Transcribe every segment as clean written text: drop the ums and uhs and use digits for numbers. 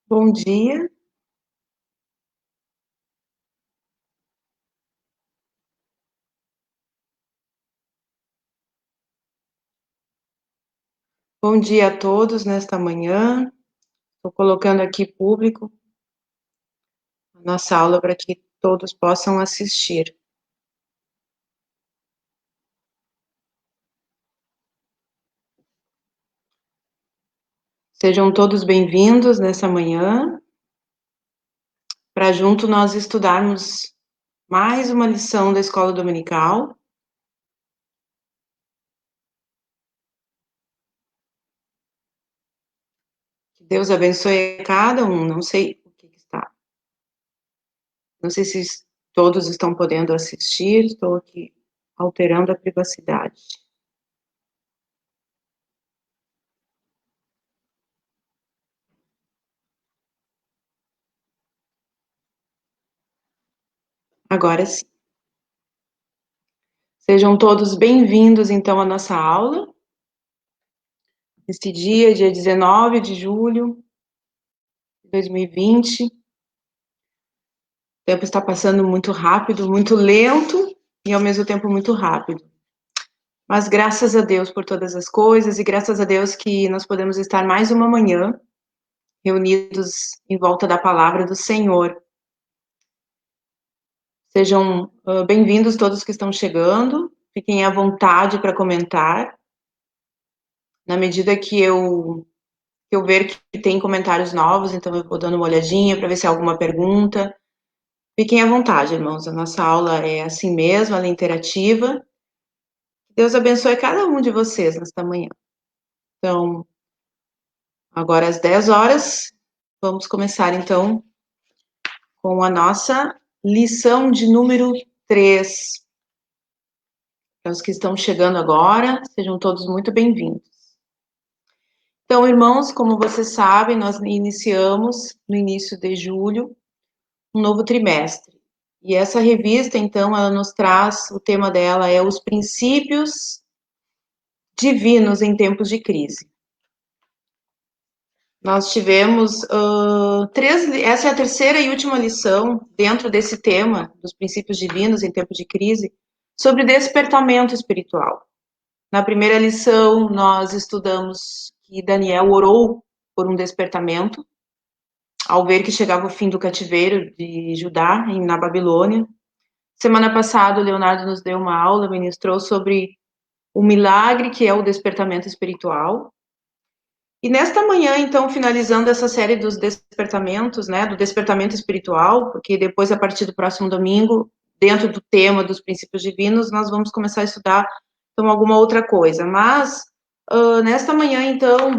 Bom dia. Bom dia a todos nesta manhã. Estou colocando aqui público a nossa aula para que todos possam assistir. Sejam todos bem-vindos nessa manhã, para junto nós estudarmos mais uma lição da Escola Dominical. Que Deus abençoe a cada um. Não sei o que está. Não sei se todos estão podendo assistir. Estou aqui alterando a privacidade. Agora sim. Sejam todos bem-vindos, então, à nossa aula. Neste dia 19 de julho de 2020. O tempo está passando muito rápido, muito lento e, ao mesmo tempo, muito rápido. Mas graças a Deus por todas as coisas e graças a Deus que nós podemos estar mais uma manhã reunidos em volta da palavra do Senhor. Sejam bem-vindos todos que estão chegando. Fiquem à vontade para comentar. Na medida que eu ver que tem comentários novos, então eu vou dando uma olhadinha para ver se há alguma pergunta. Fiquem à vontade, irmãos. A nossa aula é assim mesmo, ela é interativa. Deus abençoe cada um de vocês nesta manhã. Então, agora às 10 horas, vamos começar então com a nossa lição de número 3. Para os que estão chegando agora, sejam todos muito bem-vindos. Então, irmãos, como vocês sabem, nós iniciamos no início de julho um novo trimestre. E essa revista, então, ela nos traz, o tema dela é os princípios divinos em tempos de crise. Nós tivemos essa é a terceira e última lição dentro desse tema dos princípios divinos em tempos de crise, sobre despertamento espiritual. Na primeira lição, nós estudamos que Daniel orou por um despertamento, ao ver que chegava o fim do cativeiro de Judá, na Babilônia. Semana passada, o Leonardo nos deu uma aula, ministrou sobre o milagre que é o despertamento espiritual. E nesta manhã, então, finalizando essa série dos despertamentos, né, do despertamento espiritual, porque depois, a partir do próximo domingo, dentro do tema dos princípios divinos, nós vamos começar a estudar, então, alguma outra coisa. Mas, nesta manhã, então,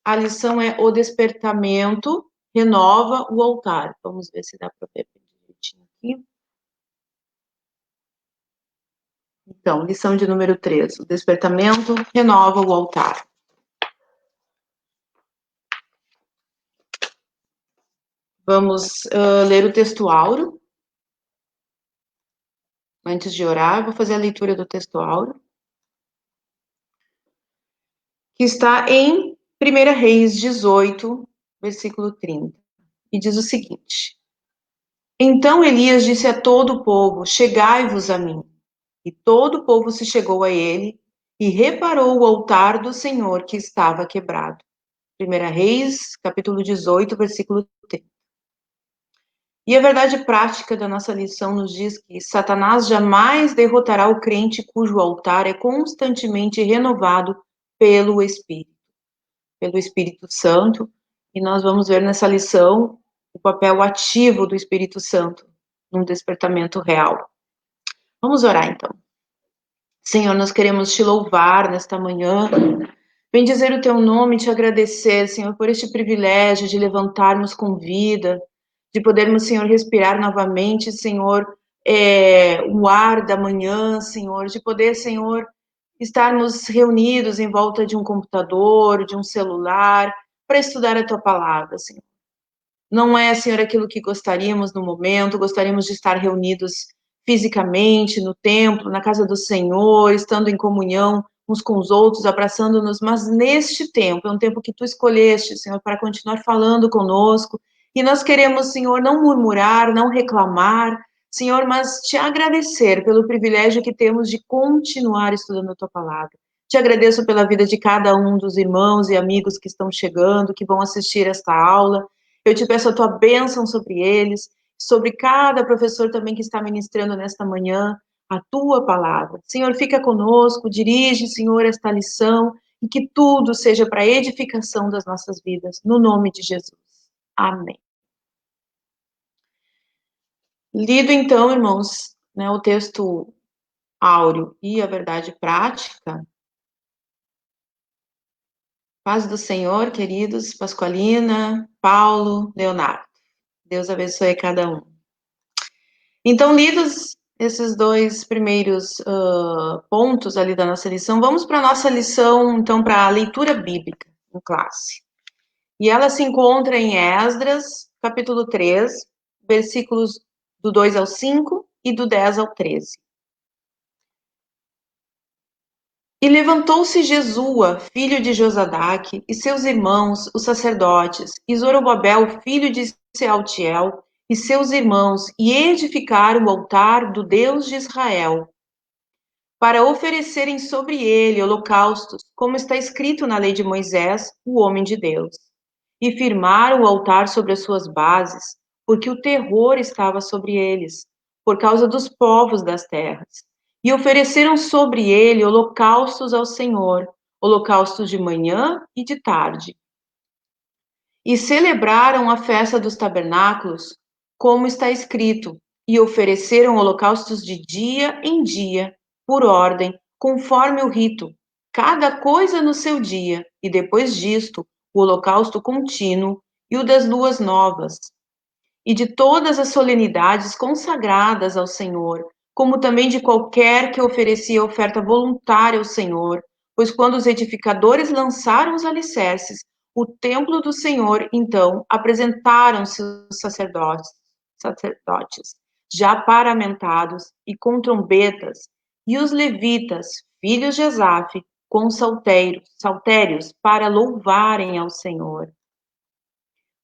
a lição é o despertamento renova o altar. Vamos ver se dá para ver direitinho aqui. Então, lição de número 3, o despertamento renova o altar. Vamos ler o texto áureo. Antes de orar, vou fazer a leitura do texto áureo, que está em 1 Reis 18, versículo 30, e diz o seguinte: Então Elias disse a todo o povo: Chegai-vos a mim. E todo o povo se chegou a ele e reparou o altar do Senhor que estava quebrado. 1 Reis, capítulo 18, versículo 30. E a verdade prática da nossa lição nos diz que Satanás jamais derrotará o crente cujo altar é constantemente renovado pelo Espírito Santo. E nós vamos ver nessa lição o papel ativo do Espírito Santo num despertamento real. Vamos orar então. Senhor, nós queremos te louvar nesta manhã, bendizer o teu nome e te agradecer, Senhor, por este privilégio de levantarmos com vida, de podermos, Senhor, respirar novamente, Senhor, o ar da manhã, Senhor, de poder, Senhor, estarmos reunidos em volta de um computador, de um celular, para estudar a tua palavra, Senhor. Não é, Senhor, aquilo que gostaríamos no momento, gostaríamos de estar reunidos fisicamente no templo, na casa do Senhor, estando em comunhão uns com os outros, abraçando-nos, mas neste tempo, é um tempo que tu escolheste, Senhor, para continuar falando conosco E nós queremos, Senhor, não murmurar, não reclamar, Senhor, mas te agradecer pelo privilégio que temos de continuar estudando a tua palavra. Te agradeço pela vida de cada um dos irmãos e amigos que estão chegando, que vão assistir esta aula. Eu te peço a tua bênção sobre eles, sobre cada professor também que está ministrando nesta manhã a tua palavra. Senhor, fica conosco, dirige, Senhor, esta lição e que tudo seja para a edificação das nossas vidas, no nome de Jesus. Amém. Lido então, irmãos, né, o texto áureo e a verdade prática. Paz do Senhor, queridos, Pasqualina, Paulo, Leonardo. Deus abençoe cada um. Então, lidos esses dois primeiros pontos ali da nossa lição, vamos para a nossa lição, então, para a leitura bíblica em classe. E ela se encontra em Esdras, capítulo 3, versículos do 2 ao 5 e do 10 ao 13. E levantou-se Jesua, filho de Josadaque, e seus irmãos, os sacerdotes, e Zorobabel, filho de Sealtiel, e seus irmãos, e edificaram o altar do Deus de Israel, para oferecerem sobre ele holocaustos, como está escrito na lei de Moisés, o homem de Deus. E firmaram o altar sobre as suas bases, porque o terror estava sobre eles, por causa dos povos das terras. E ofereceram sobre ele holocaustos ao Senhor, holocaustos de manhã e de tarde. E celebraram a festa dos tabernáculos, como está escrito, e ofereceram holocaustos de dia em dia, por ordem, conforme o rito, cada coisa no seu dia, e depois disto, o holocausto contínuo e o das luas novas, e de todas as solenidades consagradas ao Senhor, como também de qualquer que oferecia oferta voluntária ao Senhor, pois quando os edificadores lançaram os alicerces, o templo do Senhor, então, apresentaram-se os sacerdotes, já paramentados e com trombetas, e os levitas, filhos de Asaf, com saltérios, para louvarem ao Senhor,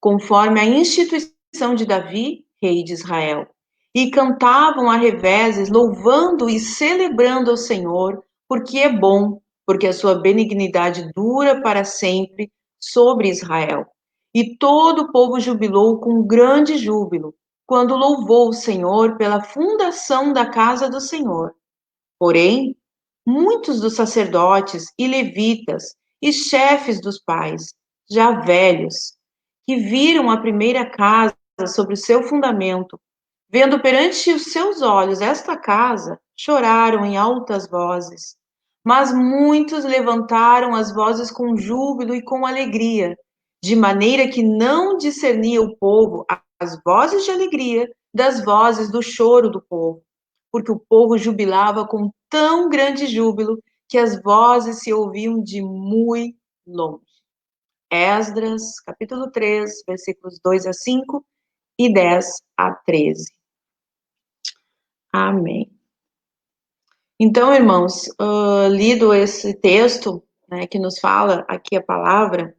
conforme a instituição de Davi, rei de Israel. E cantavam a reveses, louvando e celebrando ao Senhor, porque é bom, porque a sua benignidade dura para sempre sobre Israel. E todo o povo jubilou com grande júbilo, quando louvou o Senhor pela fundação da casa do Senhor. Porém, muitos dos sacerdotes e levitas e chefes dos pais, já velhos, que viram a primeira casa sobre o seu fundamento, vendo perante os seus olhos esta casa, choraram em altas vozes. Mas muitos levantaram as vozes com júbilo e com alegria, de maneira que não discernia o povo as vozes de alegria das vozes do choro do povo, porque o povo jubilava com tão grande júbilo que as vozes se ouviam de muito longe. Esdras, capítulo 3, versículos 2 a 5 e 10 a 13. Amém. Então, irmãos, lido esse texto, né, que nos fala aqui a palavra,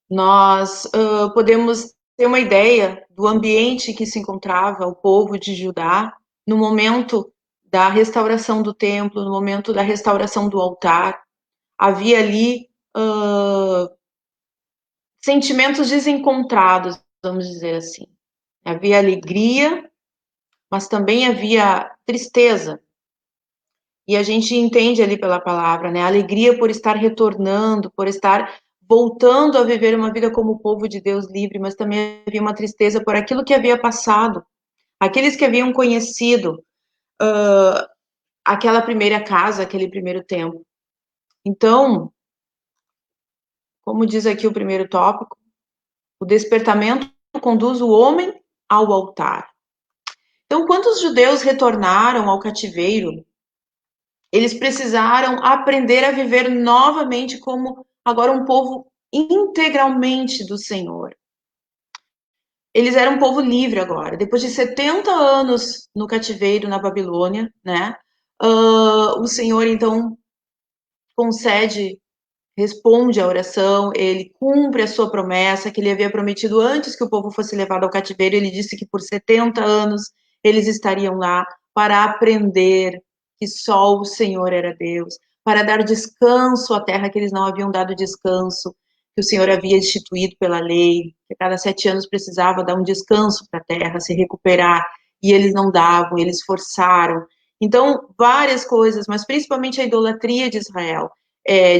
nós podemos ter uma ideia do ambiente que se encontrava o povo de Judá no momento da restauração do templo, no momento da restauração do altar. Havia ali sentimentos desencontrados, vamos dizer assim. Havia alegria, mas também havia tristeza. E a gente entende ali pela palavra, né? A alegria por estar retornando, por estar voltando a viver uma vida como o povo de Deus livre, mas também havia uma tristeza por aquilo que havia passado. Aqueles que haviam conhecido aquela primeira casa, aquele primeiro templo. Então, como diz aqui o primeiro tópico, o despertamento conduz o homem ao altar. Então, quando os judeus retornaram ao cativeiro, eles precisaram aprender a viver novamente como agora um povo integralmente do Senhor. Eles eram um povo livre agora. Depois de 70 anos no cativeiro na Babilônia, né? O Senhor, então, concede responde à oração, ele cumpre a sua promessa que ele havia prometido antes que o povo fosse levado ao cativeiro. Ele disse que por 70 anos eles estariam lá para aprender que só o Senhor era Deus, para dar descanso à terra que eles não haviam dado descanso, que o Senhor havia instituído pela lei, que a cada 7 anos precisava dar um descanso para a terra, se recuperar, e eles não davam, eles forçaram. Então, várias coisas, mas principalmente a idolatria de Israel,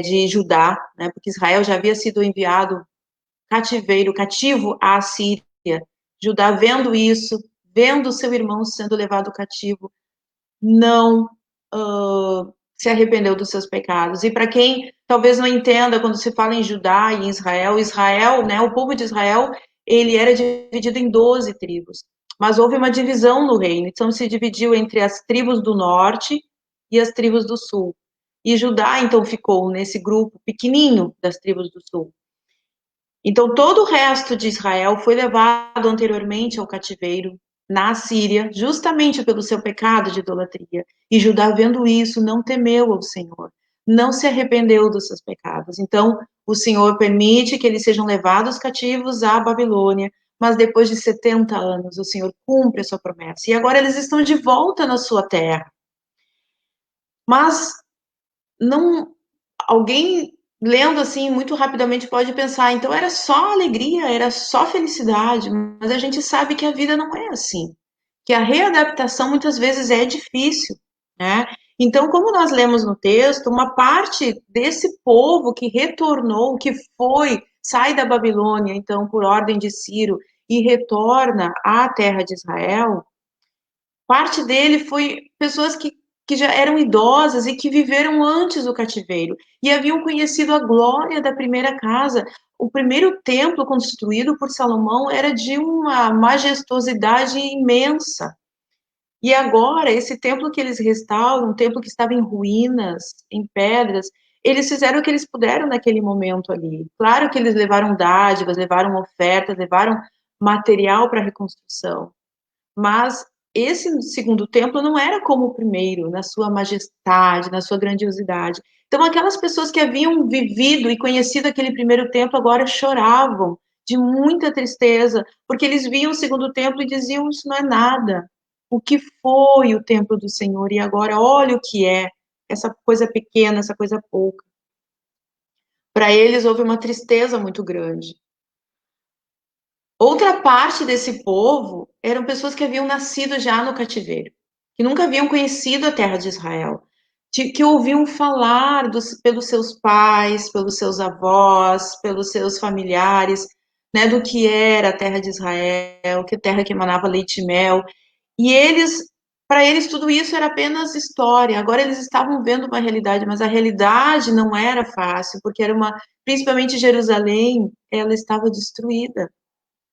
de Judá, né, porque Israel já havia sido enviado cativo à Síria. Judá, vendo isso, vendo seu irmão sendo levado cativo, não se arrependeu dos seus pecados. E para quem talvez não entenda, quando se fala em Judá e em Israel, Israel, né, o povo de Israel, ele era dividido em 12 tribos. Mas houve uma divisão no reino, então se dividiu entre as tribos do norte e as tribos do sul. E Judá, então, ficou nesse grupo pequenininho das tribos do sul. Então, todo o resto de Israel foi levado anteriormente ao cativeiro na Síria, justamente pelo seu pecado de idolatria. E Judá, vendo isso, não temeu ao Senhor, não se arrependeu dos seus pecados. Então, o Senhor permite que eles sejam levados cativos à Babilônia, mas depois de 70 anos, o Senhor cumpre a sua promessa. E agora eles estão de volta na sua terra. Mas não, alguém lendo assim muito rapidamente pode pensar, então era só alegria, era só felicidade, mas a gente sabe que a vida não é assim, que a readaptação muitas vezes é difícil, né? Então, como nós lemos no texto, uma parte desse povo que retornou, que foi, sai da Babilônia, então, por ordem de Ciro, e retorna à terra de Israel, parte dele foi pessoas que já eram idosas e que viveram antes do cativeiro e haviam conhecido a glória da primeira casa. O primeiro templo construído por Salomão era de uma majestosidade imensa. E agora, esse templo que eles restauram, um templo que estava em ruínas, em pedras, eles fizeram o que eles puderam naquele momento ali. Claro que eles levaram dádivas, levaram ofertas, levaram material para a reconstrução, mas esse segundo templo não era como o primeiro, na sua majestade, na sua grandiosidade. Então, aquelas pessoas que haviam vivido e conhecido aquele primeiro templo agora choravam de muita tristeza, porque eles viam o segundo templo e diziam: Isso não é nada. O que foi o templo do Senhor? E agora, olha o que é essa coisa pequena, essa coisa pouca. Para eles, houve uma tristeza muito grande. Outra parte desse povo eram pessoas que haviam nascido já no cativeiro, que nunca haviam conhecido a terra de Israel, que ouviam falar pelos seus pais, pelos seus avós, pelos seus familiares, né, do que era a terra de Israel, que terra que emanava leite e mel. E eles, para eles, tudo isso era apenas história. Agora eles estavam vendo uma realidade, mas a realidade não era fácil, porque era uma, principalmente Jerusalém, ela estava destruída.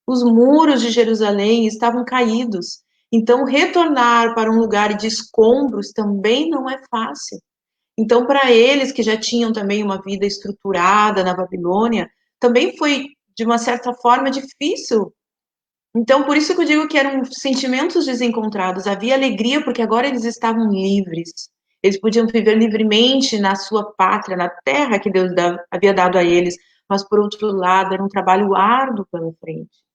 Os muros de Jerusalém estavam caídos. Então, retornar para um lugar de escombros também não é fácil. Então, para eles que já tinham também uma vida estruturada na Babilônia, também foi, de uma certa forma, difícil. Então, por isso que eu digo que eram sentimentos desencontrados. Havia alegria, porque agora eles estavam livres. Eles podiam viver livremente na sua pátria, na terra que Deus havia dado a eles. Mas, por outro lado, era um trabalho árduo pela frente.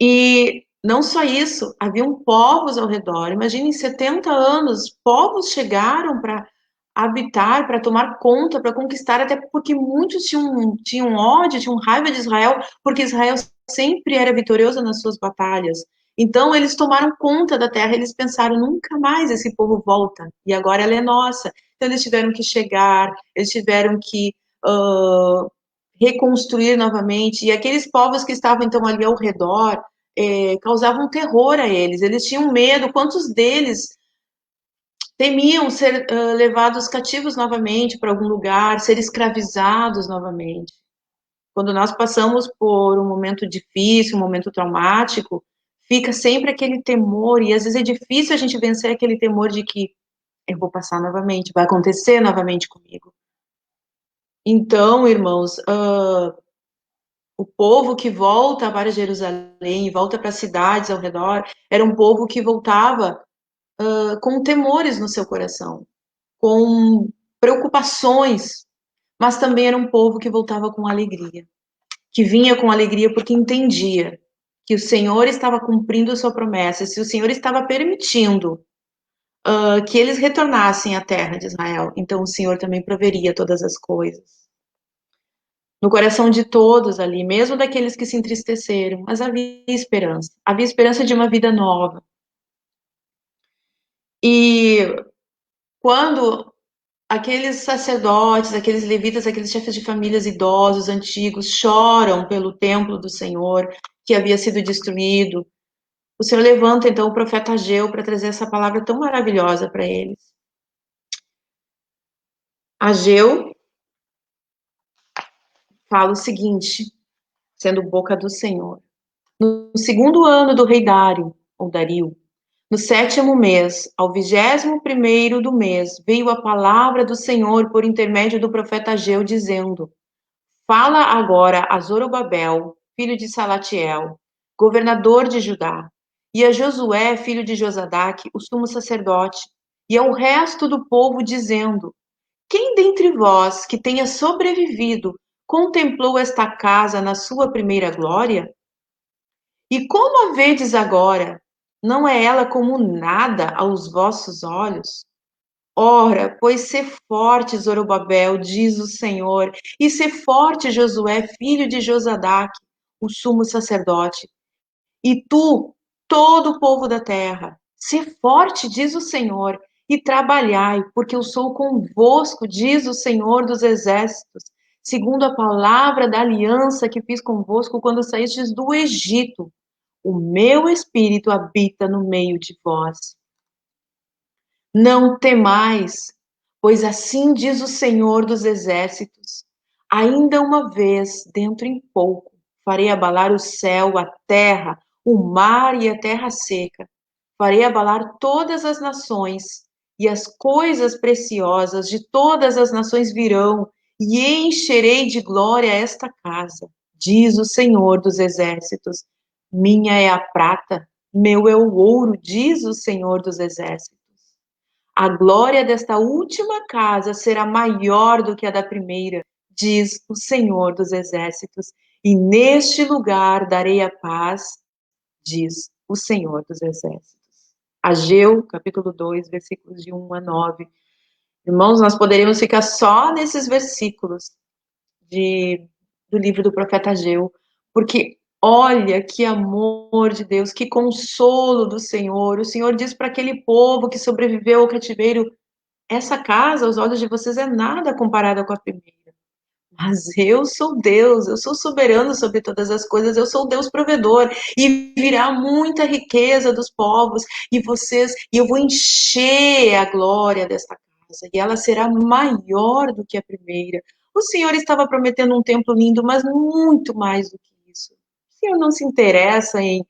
E não só isso, haviam povos ao redor. Imagine, em 70 anos, povos chegaram para habitar, para tomar conta, para conquistar, até porque muitos tinham ódio, tinham raiva de Israel, porque Israel sempre era vitorioso nas suas batalhas. Então, eles tomaram conta da terra, eles pensaram, nunca mais esse povo volta, e agora ela é nossa. Então, eles tiveram que chegar, eles tiveram que reconstruir novamente, e aqueles povos que estavam, então, ali ao redor, causavam terror a eles, eles tinham medo, quantos deles temiam ser levados cativos novamente para algum lugar, ser escravizados novamente. Quando nós passamos por um momento difícil, um momento traumático, fica sempre aquele temor, e às vezes é difícil a gente vencer aquele temor de que eu vou passar novamente, vai acontecer novamente comigo. Então, irmãos, o povo que volta para Jerusalém, volta para as cidades ao redor, era um povo que voltava com temores no seu coração, com preocupações. mas também era um povo que voltava com alegria, que vinha com alegria porque entendia que o Senhor estava cumprindo a sua promessa, se o Senhor estava permitindo que eles retornassem à terra de Israel, então o Senhor também proveria todas as coisas. No coração de todos ali, mesmo daqueles que se entristeceram, mas havia esperança de uma vida nova. E quando aqueles sacerdotes, aqueles levitas, aqueles chefes de famílias idosos, antigos, choram pelo templo do Senhor, que havia sido destruído, o Senhor levanta então o profeta Ageu para trazer essa palavra tão maravilhosa para eles. Ageu fala o seguinte, sendo boca do Senhor. No segundo ano do rei Dário, ou Dario, no 7º mês, ao 21º do mês, veio a palavra do Senhor por intermédio do profeta Ageu, dizendo: Fala agora a Zorobabel, filho de Salatiel, governador de Judá, e a Josué, filho de Josadaque, o sumo sacerdote, e ao resto do povo, dizendo: Quem dentre vós que tenha sobrevivido contemplou esta casa na sua primeira glória? E como a vedes agora? Não é ela como nada aos vossos olhos? Ora, pois sê forte, Zorobabel, diz o Senhor, e sê forte, Josué, filho de Josadaque, o sumo sacerdote, e tu, todo o povo da terra, sê forte, diz o Senhor, e trabalhai, porque eu sou convosco, diz o Senhor dos exércitos, segundo a palavra da aliança que fiz convosco quando saístes do Egito. O meu espírito habita no meio de vós. Não temais, pois assim diz o Senhor dos exércitos: ainda uma vez, dentro em pouco, farei abalar o céu, a terra, o mar e a terra seca. Farei abalar todas as nações, e as coisas preciosas de todas as nações virão, e encherei de glória esta casa, diz o Senhor dos exércitos. Minha é a prata, meu é o ouro, diz o Senhor dos exércitos. A glória desta última casa será maior do que a da primeira, diz o Senhor dos exércitos. E neste lugar darei a paz, diz o Senhor dos exércitos. Ageu, capítulo 2, versículos de 1 a 9. Irmãos, nós poderíamos ficar só nesses versículos do livro do profeta Ageu, porque olha que amor de Deus, que consolo do Senhor. O Senhor diz para aquele povo que sobreviveu ao cativeiro: essa casa, aos olhos de vocês, é nada comparada com a primeira. Mas eu sou Deus, eu sou soberano sobre todas as coisas, eu sou Deus provedor, e virá muita riqueza dos povos, e eu vou encher a glória desta casa, e ela será maior do que a primeira. O Senhor estava prometendo um templo lindo, mas muito mais do que isso. O Senhor não se interessa em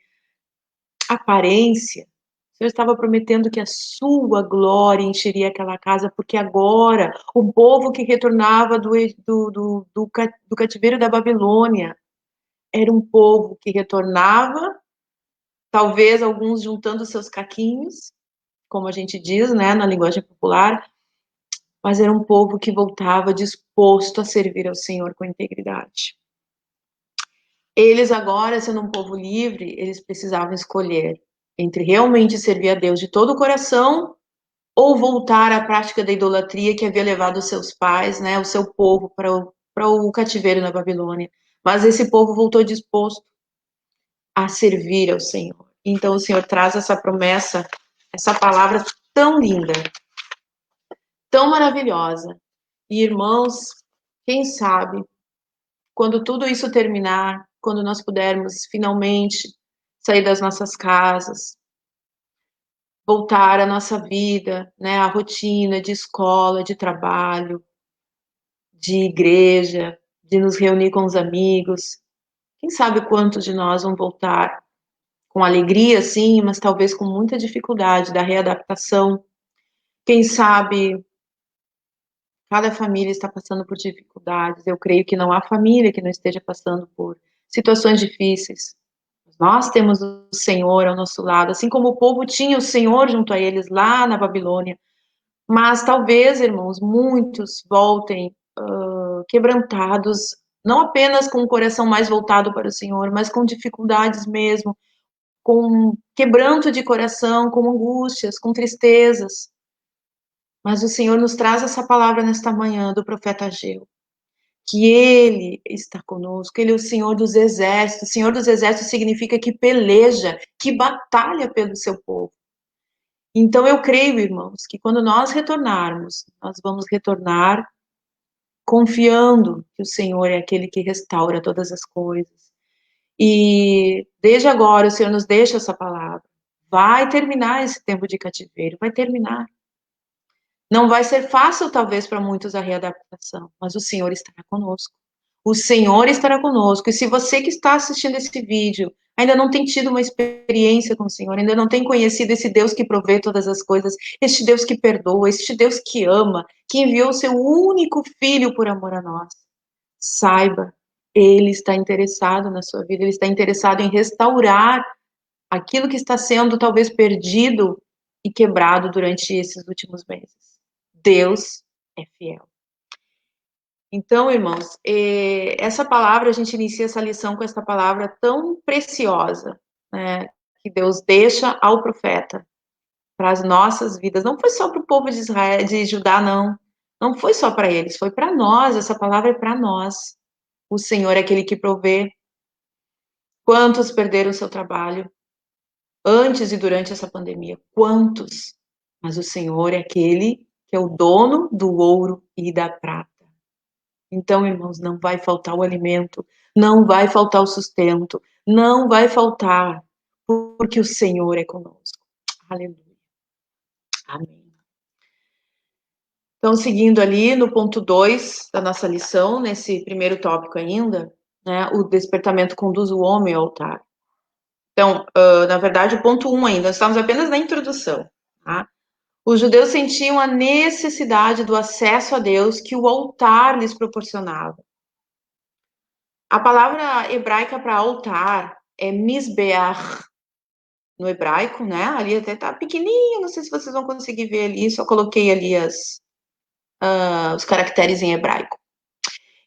aparência. O Senhor estava prometendo que a sua glória encheria aquela casa, porque agora o povo que retornava do cativeiro da Babilônia era um povo que retornava, talvez alguns juntando seus caquinhos, como a gente diz, né, na linguagem popular, mas era um povo que voltava disposto a servir ao Senhor com integridade. Eles agora, sendo um povo livre, eles precisavam escolher entre realmente servir a Deus de todo o coração ou voltar à prática da idolatria que havia levado os seus pais, né, o seu povo para o cativeiro na Babilônia. Mas esse povo voltou disposto a servir ao Senhor. Então o Senhor traz essa promessa, essa palavra tão linda, tão maravilhosa. E irmãos, quem sabe, quando tudo isso terminar, quando nós pudermos finalmente sair das nossas casas, voltar à nossa vida, né, à rotina de escola, de trabalho, de igreja, de nos reunir com os amigos. Quem sabe quantos de nós vão voltar com alegria, sim, mas talvez com muita dificuldade da readaptação. Quem sabe cada família está passando por dificuldades. Eu creio que não há família que não esteja passando por situações difíceis. Nós temos o Senhor ao nosso lado, assim como o povo tinha o Senhor junto a eles lá na Babilônia. Mas talvez, irmãos, muitos voltem quebrantados, não apenas com o coração mais voltado para o Senhor, mas com dificuldades mesmo, com quebranto de coração, com angústias, com tristezas. Mas o Senhor nos traz essa palavra nesta manhã do profeta Ageu, que Ele está conosco, Ele é o Senhor dos Exércitos. O Senhor dos Exércitos significa que peleja, que batalha pelo seu povo. Então eu creio, irmãos, que quando nós retornarmos, nós vamos retornar confiando que o Senhor é aquele que restaura todas as coisas. E desde agora o Senhor nos deixa essa palavra. Vai terminar esse tempo de cativeiro, vai terminar. Não vai ser fácil, talvez, para muitos a readaptação, mas o Senhor estará conosco. O Senhor estará conosco. E se você que está assistindo esse vídeo ainda não tem tido uma experiência com o Senhor, ainda não tem conhecido esse Deus que provê todas as coisas, este Deus que perdoa, este Deus que ama, que enviou o seu único filho por amor a nós, saiba, Ele está interessado na sua vida, Ele está interessado em restaurar aquilo que está sendo talvez perdido e quebrado durante esses últimos meses. Deus é fiel. Então, irmãos, essa palavra, a gente inicia essa lição com essa palavra tão preciosa, né, que Deus deixa ao profeta para as nossas vidas. Não foi só para o povo de Israel, de Judá, não. Não foi só para eles, foi para nós. Essa palavra é para nós. O Senhor é aquele que provê. Quantos perderam seu trabalho antes e durante essa pandemia? Quantos? Mas o Senhor é aquele que é o dono do ouro e da prata. Então, irmãos, não vai faltar o alimento, não vai faltar o sustento, não vai faltar, porque o Senhor é conosco. Aleluia. Amém. Então, seguindo ali no ponto 2 da nossa lição, nesse primeiro tópico ainda, né, o despertamento conduz o homem ao altar. Então, na verdade, o ponto 1 ainda, nós estamos apenas na introdução, tá? Os judeus sentiam a necessidade do acesso a Deus que o altar lhes proporcionava. A palavra hebraica para altar é misbeach, no hebraico, né? Ali até tá pequenininho, não sei se vocês vão conseguir ver ali, só coloquei ali os caracteres em hebraico.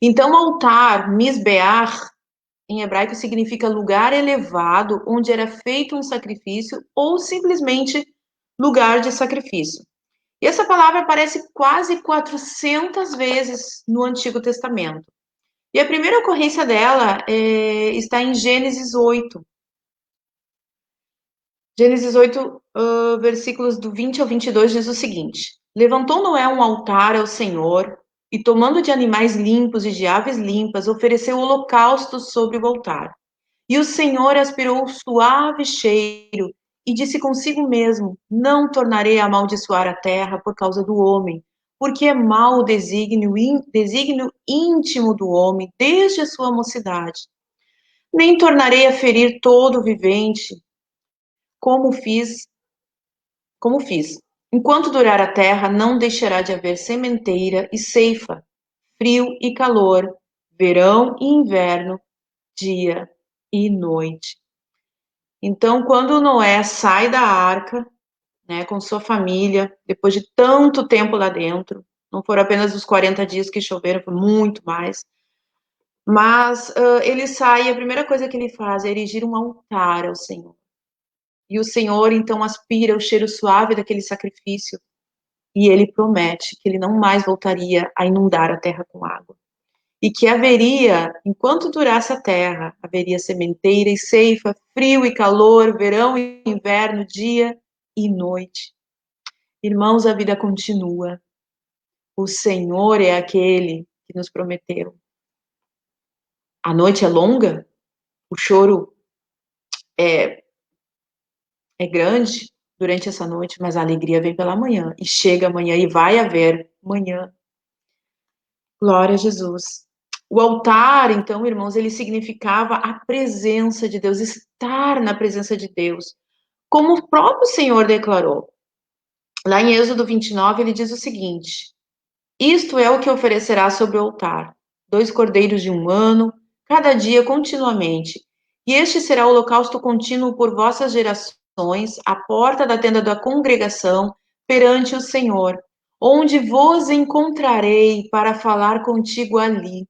Então, altar, misbeach, em hebraico significa lugar elevado onde era feito um sacrifício ou simplesmente lugar de sacrifício. E essa palavra aparece quase 400 vezes no Antigo Testamento. E a primeira ocorrência dela está em Gênesis 8. Gênesis 8, versículos do 20 ao 22 diz o seguinte: Levantou Noé um altar ao Senhor e, tomando de animais limpos e de aves limpas, ofereceu holocaustos sobre o altar. E o Senhor aspirou o suave cheiro e disse consigo mesmo: Não tornarei a amaldiçoar a terra por causa do homem, porque é mau o desígnio íntimo do homem desde a sua mocidade. Nem tornarei a ferir todo o vivente, como fiz. Enquanto durar a terra, não deixará de haver sementeira e ceifa, frio e calor, verão e inverno, dia e noite. Então, quando Noé sai da arca, né, com sua família, depois de tanto tempo lá dentro, não foram apenas os 40 dias que choveram, foi muito mais, mas ele sai e a primeira coisa que ele faz é erigir um altar ao Senhor. E o Senhor, então, aspira o cheiro suave daquele sacrifício e ele promete que ele não mais voltaria a inundar a terra com água. E que haveria, enquanto durasse a terra, haveria sementeira e ceifa, frio e calor, verão e inverno, dia e noite. Irmãos, a vida continua. O Senhor é aquele que nos prometeu. A noite é longa, o choro é grande durante essa noite, mas a alegria vem pela manhã. E chega amanhã e vai haver manhã. Glória a Jesus. O altar, então, irmãos, ele significava a presença de Deus, estar na presença de Deus, como o próprio Senhor declarou. Lá em Êxodo 29, ele diz o seguinte: Isto é o que oferecerá sobre o altar: 2 cordeiros de 1 ano, cada dia continuamente. E este será o holocausto contínuo por vossas gerações, à porta da tenda da congregação, perante o Senhor. onde vos encontrarei para falar contigo ali.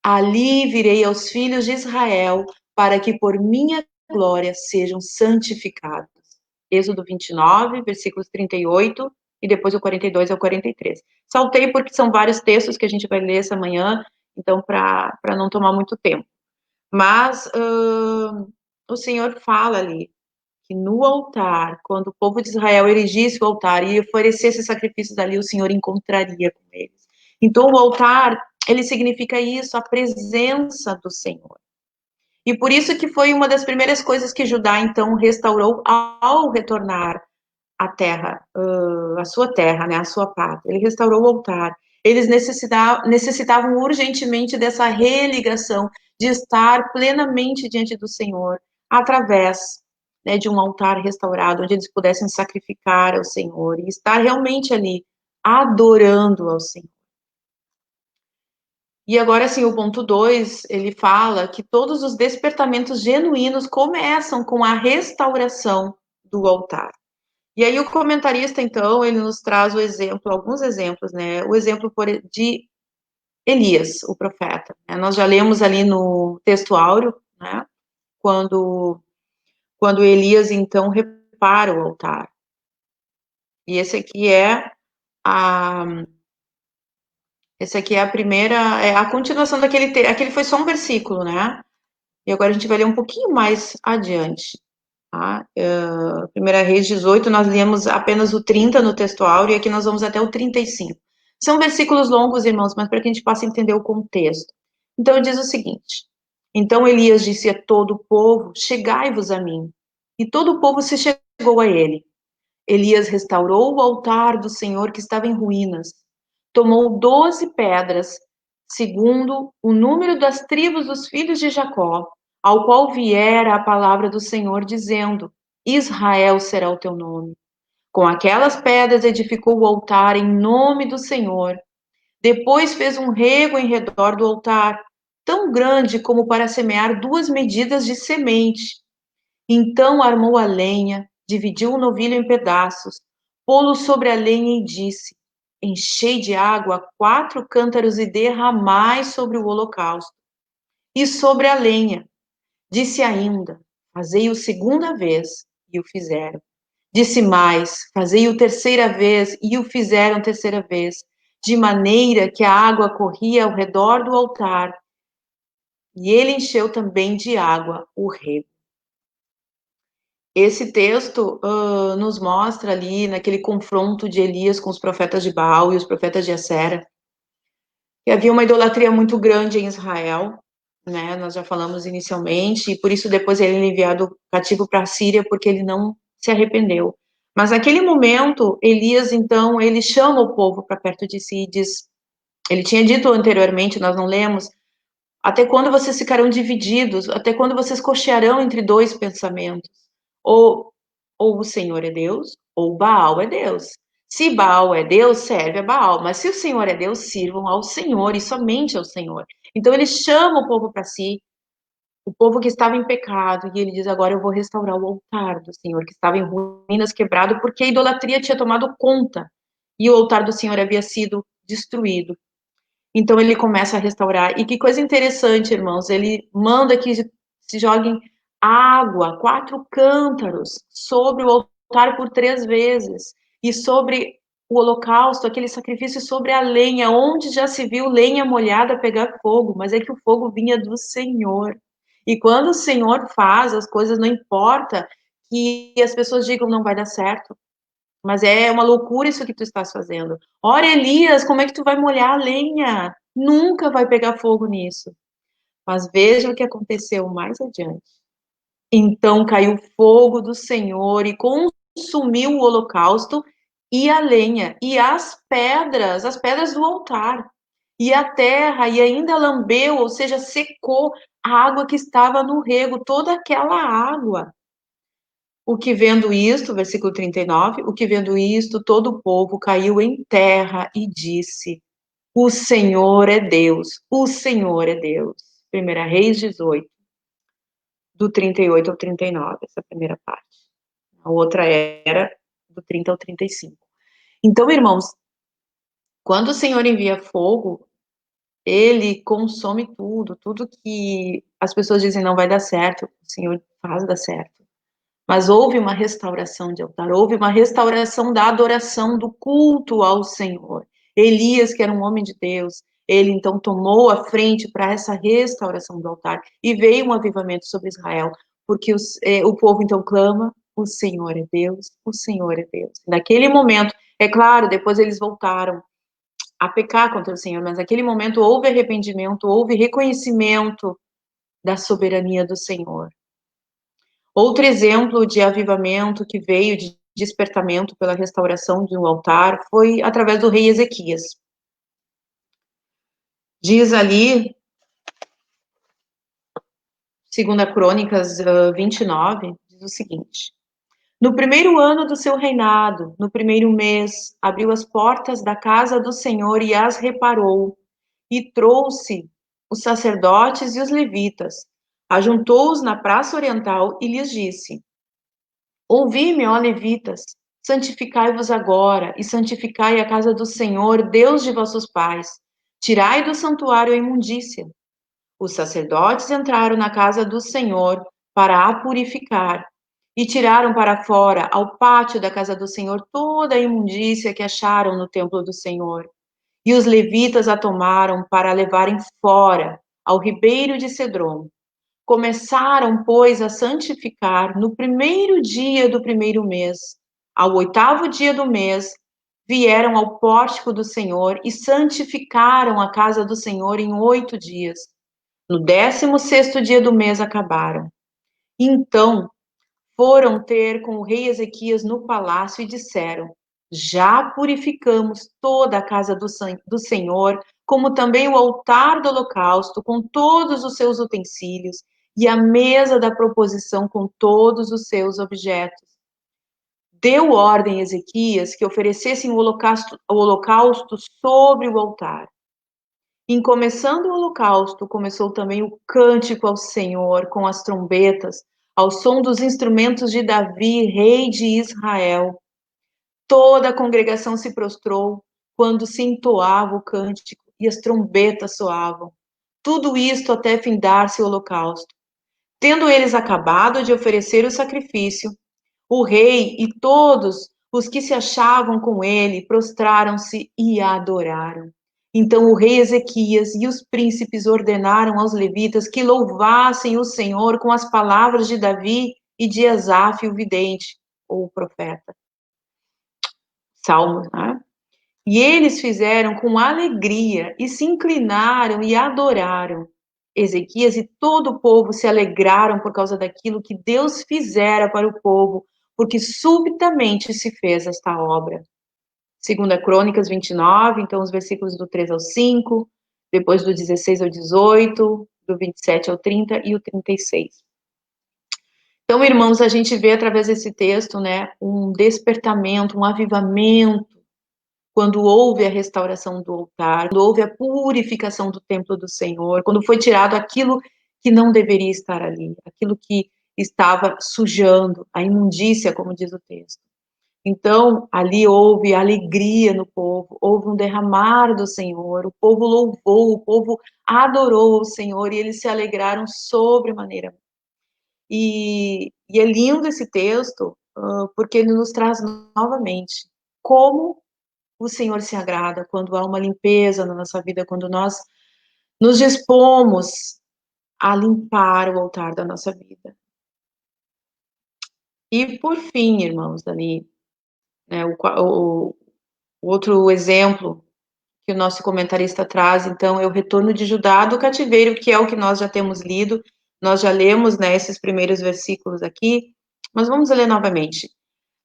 Ali virei aos filhos de Israel, para que por minha glória sejam santificados. Êxodo 29, versículos 38 e depois o 42 ao 43. Saltei porque são vários textos que a gente vai ler essa manhã, então para não tomar muito tempo. Mas o Senhor fala ali que no altar, quando o povo de Israel erigisse o altar e oferecesse sacrifícios ali, o Senhor encontraria com eles. Então o altar, ele significa isso, a presença do Senhor. E por isso que foi uma das primeiras coisas que Judá então restaurou ao retornar à terra, a sua terra, né, a sua pátria. Ele restaurou o altar. Eles necessitavam urgentemente dessa religação, de estar plenamente diante do Senhor, através, né, de um altar restaurado, onde eles pudessem sacrificar ao Senhor e estar realmente ali, adorando ao Senhor. E agora, assim, o ponto 2, ele fala que todos os despertamentos genuínos começam com a restauração do altar. E aí o comentarista, então, ele nos traz o exemplo, alguns exemplos, né? O exemplo de Elias, o profeta. Né? Nós já lemos ali no texto áureo, né? Quando Elias, então, repara o altar. E a, esse aqui é a primeira, é a continuação daquele texto. Aquele foi só um versículo, né? E agora a gente vai ler um pouquinho mais adiante. Tá? 1 Reis 18, nós lemos apenas o 30 no texto áureo, e aqui nós vamos até o 35. São versículos longos, irmãos, mas para que a gente possa entender o contexto. Então, diz o seguinte: Então Elias disse a todo o povo: Chegai-vos a mim. E todo o povo se chegou a ele. Elias restaurou o altar do Senhor que estava em ruínas. Tomou 12 pedras, segundo o número das tribos dos filhos de Jacó, ao qual viera a palavra do Senhor, dizendo: Israel será o teu nome. Com aquelas pedras edificou o altar em nome do Senhor. Depois fez um rego em redor do altar, tão grande como para semear 2 medidas de semente. Então armou a lenha, dividiu o novilho em pedaços, pô-lo sobre a lenha e disse: Enchei de água 4 cântaros e derramai sobre o holocausto e sobre a lenha. Disse ainda: Fazei-o segunda vez, e o fizeram. Disse mais: Fazei-o terceira vez, e o fizeram terceira vez, de maneira que a água corria ao redor do altar, e ele encheu também de água o rego. Esse texto nos mostra ali, naquele confronto de Elias com os profetas de Baal e os profetas de Acera, que havia uma idolatria muito grande em Israel, né? Nós já falamos inicialmente, e por isso depois ele é enviado cativo para a Síria, porque ele não se arrependeu. Mas naquele momento, Elias, então, ele chama o povo para perto de si e diz, ele tinha dito anteriormente, nós não lemos, até quando vocês ficarão divididos? Até quando vocês cochearão entre 2 pensamentos? Ou, ou o Senhor é Deus, ou Baal é Deus. Se Baal é Deus, serve a Baal. Mas se o Senhor é Deus, sirvam ao Senhor e somente ao Senhor. Então ele chama o povo para si, o povo que estava em pecado, e ele diz: Agora eu vou restaurar o altar do Senhor, que estava em ruínas, quebrado, porque a idolatria tinha tomado conta e o altar do Senhor havia sido destruído. Então ele começa a restaurar. E que coisa interessante, irmãos, ele manda que se joguem água, 4 cântaros, sobre o altar por 3 vezes, e sobre o holocausto, aquele sacrifício sobre a lenha, onde já se viu lenha molhada pegar fogo, mas é que o fogo vinha do Senhor. E quando o Senhor faz as coisas, não importa que as pessoas digam não vai dar certo, mas é uma loucura isso que tu estás fazendo. Ora, Elias, como é que tu vai molhar a lenha? Nunca vai pegar fogo nisso. Mas veja o que aconteceu mais adiante. Então caiu fogo do Senhor e consumiu o holocausto e a lenha e as pedras do altar e a terra, e ainda lambeu, ou seja, secou a água que estava no rego, toda aquela água. O que vendo isto, versículo 39, o que vendo isto, todo o povo caiu em terra e disse: O Senhor é Deus, o Senhor é Deus. 1 Reis 18, do 38 ao 39, essa primeira parte. A outra era do 30 ao 35. Então, irmãos, Quando o Senhor envia fogo, ele consome tudo, tudo que as pessoas dizem não vai dar certo, o Senhor faz dar certo. Mas houve uma restauração de altar, houve uma restauração da adoração, do culto ao Senhor. Elias, que era um homem de Deus, ele então tomou a frente para essa restauração do altar e veio um avivamento sobre Israel, porque o povo então clama: o Senhor é Deus, o Senhor é Deus. Naquele momento, é claro, depois eles voltaram a pecar contra o Senhor, mas naquele momento houve arrependimento, houve reconhecimento da soberania do Senhor. Outro exemplo de avivamento que veio de despertamento pela restauração de um altar foi através do rei Ezequias. Diz ali, 2 Crônicas 29, diz o seguinte: no primeiro ano do seu reinado, no primeiro mês, abriu as portas da casa do Senhor e as reparou, e trouxe os sacerdotes e os levitas, ajuntou-os na praça oriental e lhes disse: ouvi-me, ó levitas, santificai-vos agora e santificai a casa do Senhor, Deus de vossos pais. Tirai do santuário a imundícia. Os sacerdotes entraram na casa do Senhor para a purificar e tiraram para fora, ao pátio da casa do Senhor, toda a imundícia que acharam no templo do Senhor. E os levitas a tomaram para a levarem fora, ao ribeiro de Cedron. Começaram, pois, a santificar no primeiro dia do primeiro mês. Ao 8º dia do mês, vieram ao pórtico do Senhor e santificaram a casa do Senhor em 8 dias. No 16º dia do mês acabaram. Então, foram ter com o rei Ezequias no palácio e disseram: já purificamos toda a casa do Senhor, como também o altar do holocausto, com todos os seus utensílios, e a mesa da proposição com todos os seus objetos. Deu ordem a Ezequias que oferecessem o holocausto sobre o altar. Em começando o holocausto, começou também o cântico ao Senhor com as trombetas, ao som dos instrumentos de Davi, rei de Israel. Toda a congregação se prostrou quando se entoava o cântico e as trombetas soavam. Tudo isto até findar-se o holocausto. Tendo eles acabado de oferecer o sacrifício, o rei e todos os que se achavam com ele prostraram-se e adoraram. Então o rei Ezequias e os príncipes ordenaram aos levitas que louvassem o Senhor com as palavras de Davi e de Asaf, o vidente, ou o profeta. Salmos, né? E eles fizeram com alegria e se inclinaram e adoraram. Ezequias e todo o povo se alegraram por causa daquilo que Deus fizera para o povo, porque subitamente se fez esta obra. 2 Crônicas 29, então os versículos do 3 ao 5, depois do 16 ao 18, do 27 ao 30 e o 36. Então, irmãos, a gente vê através desse texto, né, um despertamento, um avivamento, quando houve a restauração do altar, quando houve a purificação do templo do Senhor, quando foi tirado aquilo que não deveria estar ali, aquilo que estava sujando, a imundícia, como diz o texto. Então, ali houve alegria no povo, houve um derramar do Senhor, o povo louvou, o povo adorou o Senhor e eles se alegraram sobremaneira. E é lindo esse texto, porque ele nos traz novamente como o Senhor se agrada quando há uma limpeza na nossa vida, quando nós nos dispomos a limpar o altar da nossa vida. E por fim, irmãos, ali, né, o outro exemplo que o nosso comentarista traz, então, é o retorno de Judá do cativeiro, que é o que nós já temos lido, nós já lemos, né, esses primeiros versículos aqui, mas vamos ler novamente.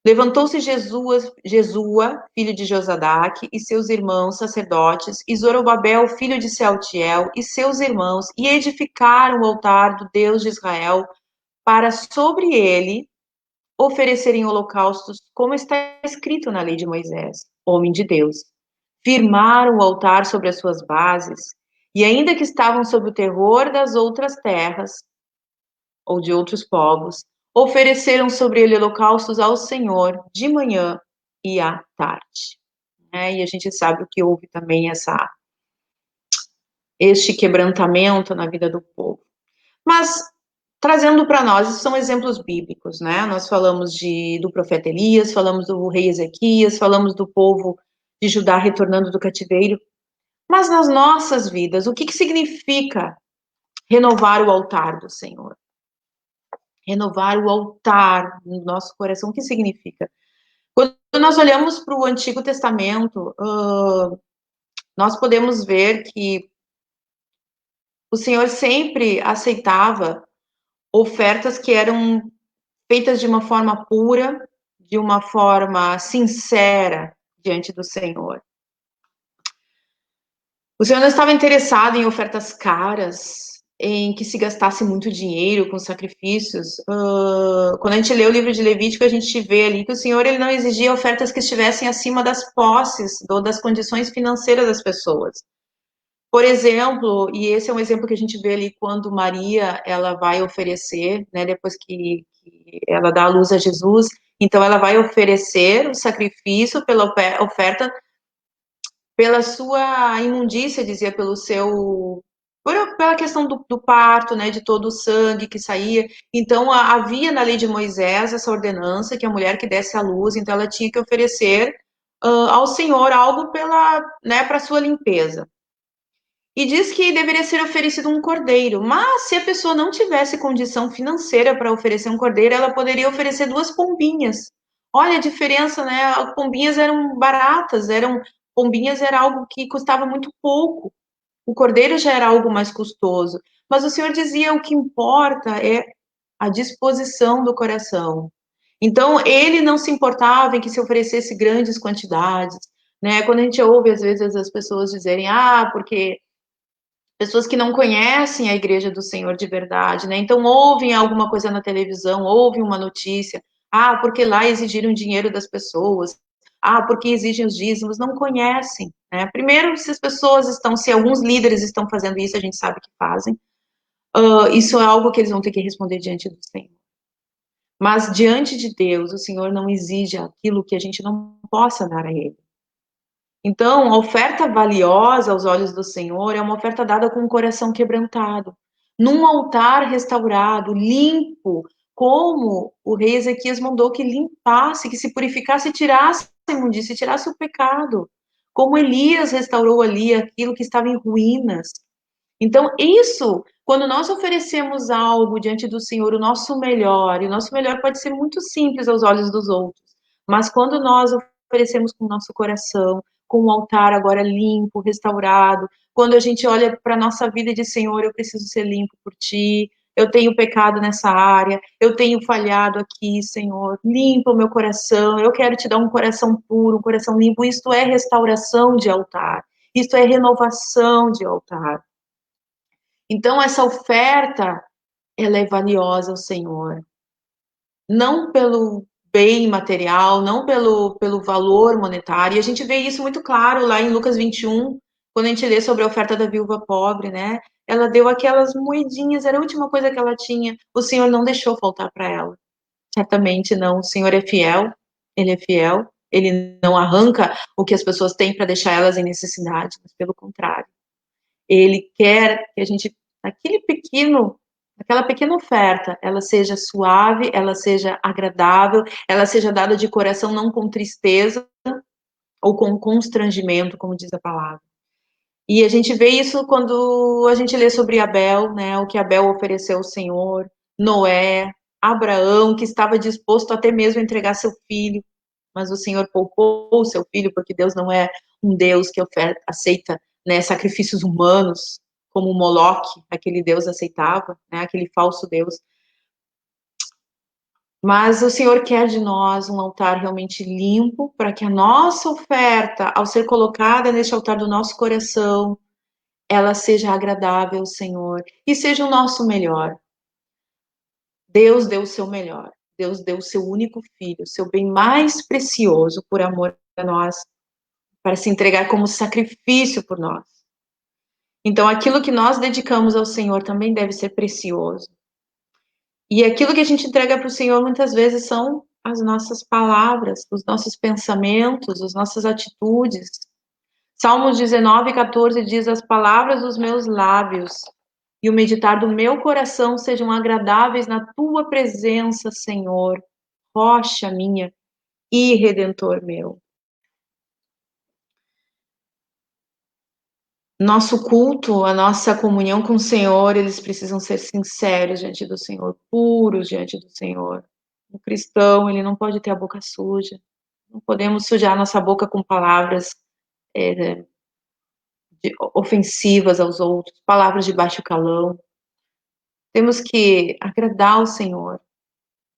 Levantou-se Jesua, filho de Josadaque, e seus irmãos sacerdotes, e Zorobabel, filho de Sealtiel, e seus irmãos, e edificaram o altar do Deus de Israel, para sobre ele oferecerem holocaustos, como está escrito na lei de Moisés, homem de Deus. Firmaram o altar sobre as suas bases, e ainda que estavam sob o terror das outras terras, ou de outros povos, ofereceram sobre ele holocaustos ao Senhor de manhã e à tarde. né? E a gente sabe o que houve também este quebrantamento na vida do povo. Mas trazendo para nós, são exemplos bíblicos, né? Nós falamos do profeta Elias, falamos do rei Ezequias, falamos do povo de Judá retornando do cativeiro. Mas nas nossas vidas, o que significa renovar o altar do Senhor? Renovar o altar no nosso coração, o que significa? Quando nós olhamos para o Antigo Testamento, nós podemos ver que o Senhor sempre aceitava ofertas que eram feitas de uma forma pura, de uma forma sincera diante do Senhor. O Senhor não estava interessado em ofertas caras, em que se gastasse muito dinheiro com sacrifícios. Quando a gente lê o livro de Levítico, a gente vê ali que o Senhor ele não exigia ofertas que estivessem acima das posses ou das condições financeiras das pessoas. Por exemplo, e esse é um exemplo que a gente vê ali quando Maria ela vai oferecer, né, depois que ela dá a luz a Jesus, então ela vai oferecer o sacrifício pela oferta, pela sua imundícia, dizia, pela questão do parto, né, de todo o sangue que saía. Então havia na lei de Moisés essa ordenança que a mulher que desse a luz, então ela tinha que oferecer ao Senhor algo para sua limpeza. E diz que deveria ser oferecido um cordeiro, mas se a pessoa não tivesse condição financeira para oferecer um cordeiro, ela poderia oferecer 2 pombinhas. Olha a diferença, né? As pombinhas eram baratas, pombinhas era algo que custava muito pouco. O cordeiro já era algo mais custoso. Mas o Senhor dizia o que importa é a disposição do coração. Então, ele não se importava em que se oferecesse grandes quantidades, né? Quando a gente ouve, às vezes, as pessoas dizerem, porque pessoas que não conhecem a igreja do Senhor de verdade, né? Então ouvem alguma coisa na televisão, ouvem uma notícia, porque lá exigiram dinheiro das pessoas, porque exigem os dízimos, não conhecem, né? Primeiro, se alguns líderes estão fazendo isso, a gente sabe que fazem, isso é algo que eles vão ter que responder diante do Senhor. Mas diante de Deus, o Senhor não exige aquilo que a gente não possa dar a Ele. Então, a oferta valiosa aos olhos do Senhor é uma oferta dada com o coração quebrantado, num altar restaurado, limpo, como o rei Ezequias mandou que limpasse, que se purificasse e tirasse a imundícia, tirasse o pecado, como Elias restaurou ali aquilo que estava em ruínas. Então, quando nós oferecemos algo diante do Senhor, o nosso melhor, e o nosso melhor pode ser muito simples aos olhos dos outros, mas quando nós oferecemos com o nosso coração, com o altar agora limpo, restaurado, quando a gente olha para a nossa vida e diz, Senhor, eu preciso ser limpo por Ti, eu tenho pecado nessa área, eu tenho falhado aqui, Senhor, limpa o meu coração, eu quero Te dar um coração puro, um coração limpo, isto é restauração de altar, isto é renovação de altar. Então, essa oferta, ela é valiosa ao Senhor. Não pelo bem material, não pelo valor monetário. E a gente vê isso muito claro lá em Lucas 21, quando a gente lê sobre a oferta da viúva pobre, né? Ela deu aquelas moedinhas, era a última coisa que ela tinha. O Senhor não deixou faltar para ela. Certamente não. O Senhor é fiel, Ele é fiel. Ele não arranca o que as pessoas têm para deixar elas em necessidade, mas pelo contrário. Ele quer que a gente, aquela pequena oferta, ela seja suave, ela seja agradável, ela seja dada de coração, não com tristeza ou com constrangimento, como diz a palavra. E a gente vê isso quando a gente lê sobre Abel, né, o que Abel ofereceu ao Senhor, Noé, Abraão, que estava disposto até mesmo a entregar seu filho, mas o Senhor poupou o seu filho, porque Deus não é um Deus que aceita, né, sacrifícios humanos, como Moloque, aquele Deus aceitava, né, aquele falso Deus. Mas o Senhor quer de nós um altar realmente limpo, para que a nossa oferta, ao ser colocada neste altar do nosso coração, ela seja agradável ao Senhor e seja o nosso melhor. Deus deu o seu melhor. Deus deu o seu único filho, o seu bem mais precioso por amor a nós, para se entregar como sacrifício por nós. Então, aquilo que nós dedicamos ao Senhor também deve ser precioso. E aquilo que a gente entrega para o Senhor muitas vezes são as nossas palavras, os nossos pensamentos, as nossas atitudes. Salmos 19:14 diz: as palavras dos meus lábios e o meditar do meu coração sejam agradáveis na tua presença, Senhor, rocha minha e redentor meu. Nosso culto, a nossa comunhão com o Senhor, eles precisam ser sinceros diante do Senhor, puros diante do Senhor. O cristão, ele não pode ter a boca suja. Não podemos sujar nossa boca com palavras ofensivas aos outros, palavras de baixo calão. Temos que agradar o Senhor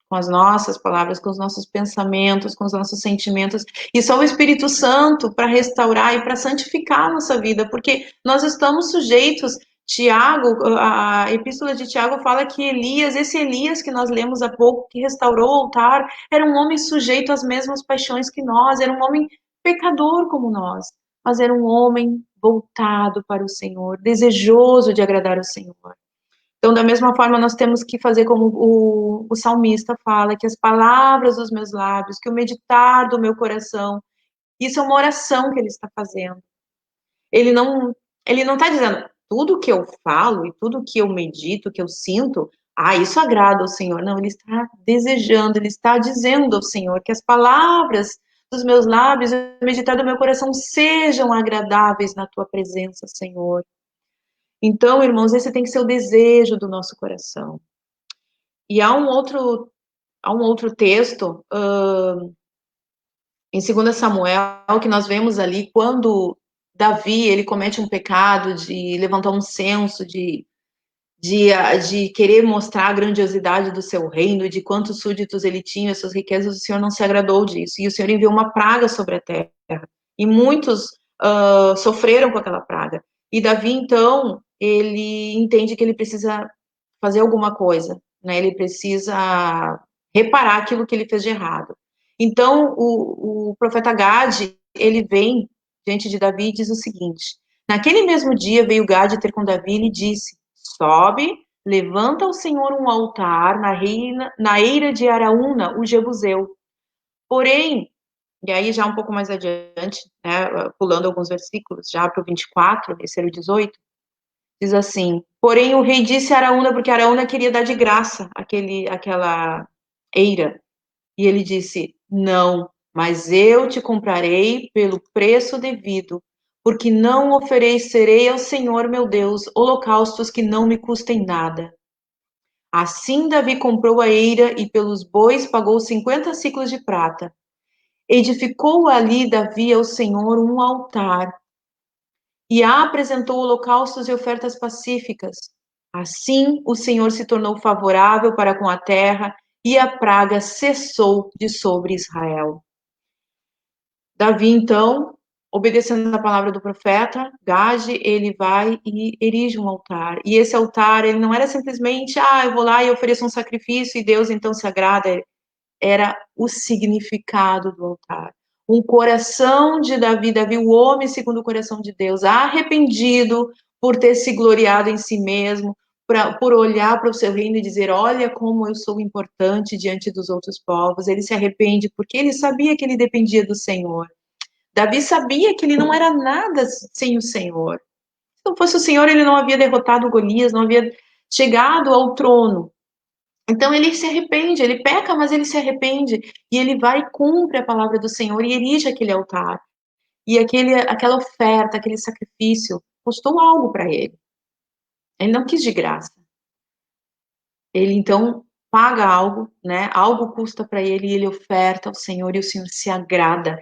com as nossas palavras, com os nossos pensamentos, com os nossos sentimentos, e só o Espírito Santo para restaurar e para santificar a nossa vida, porque nós estamos sujeitos. Tiago, a epístola de Tiago fala que Elias, esse Elias que nós lemos há pouco, que restaurou o altar, era um homem sujeito às mesmas paixões que nós, era um homem pecador como nós, mas era um homem voltado para o Senhor, desejoso de agradar o Senhor. Então, da mesma forma, nós temos que fazer como o salmista fala, que as palavras dos meus lábios, que o meditar do meu coração, isso é uma oração que ele está fazendo. Ele não está dizendo, tudo que eu falo e tudo que eu medito, que eu sinto, isso agrada ao Senhor. Não, ele está desejando, ele está dizendo ao Senhor que as palavras dos meus lábios, o meditar do meu coração sejam agradáveis na tua presença, Senhor. Então, irmãos, esse tem que ser o desejo do nosso coração. E há um outro texto, em 2 Samuel, que nós vemos ali, quando Davi, ele comete um pecado de levantar um censo, de querer mostrar a grandiosidade do seu reino, de quantos súditos ele tinha, suas riquezas, o Senhor não se agradou disso. E o Senhor enviou uma praga sobre a terra. E muitos sofreram com aquela praga. E Davi, então, ele entende que ele precisa fazer alguma coisa, né? Ele precisa reparar aquilo que ele fez de errado. Então, o profeta Gade, ele vem diante de Davi e diz o seguinte: naquele mesmo dia veio Gade ter com Davi e lhe disse: sobe, levanta ao Senhor um altar na eira de Araúna, o Jebuseu. Porém, e aí já um pouco mais adiante, né, pulando alguns versículos, já para o 24, esse era o 18, diz assim: porém o rei disse a Araúna, porque Araúna queria dar de graça aquela eira, e ele disse: não, mas eu te comprarei pelo preço devido, porque não oferecerei ao Senhor meu Deus holocaustos que não me custem nada. Assim Davi comprou a eira e pelos bois pagou 50 siclos de prata. Edificou ali Davi ao Senhor um altar e apresentou holocaustos e ofertas pacíficas. Assim o Senhor se tornou favorável para com a terra e a praga cessou de sobre Israel. Davi, então, obedecendo a palavra do profeta, Gade, ele vai e erige um altar. E esse altar, ele não era simplesmente, eu vou lá e ofereço um sacrifício e Deus então se agrada. Era o significado do altar. Um coração de Davi, o homem segundo o coração de Deus, arrependido por ter se gloriado em si mesmo, por olhar para o seu reino e dizer, olha como eu sou importante diante dos outros povos. Ele se arrepende porque ele sabia que ele dependia do Senhor. Davi sabia que ele não era nada sem o Senhor. Se não fosse o Senhor, ele não havia derrotado Golias, não havia chegado ao trono. Então ele se arrepende, ele peca, mas ele se arrepende. E ele vai e cumpre a palavra do Senhor e erige aquele altar. E aquela oferta, aquele sacrifício, custou algo para ele. Ele não quis de graça. Ele então paga algo, né? Algo custa para ele e ele oferta ao Senhor e o Senhor se agrada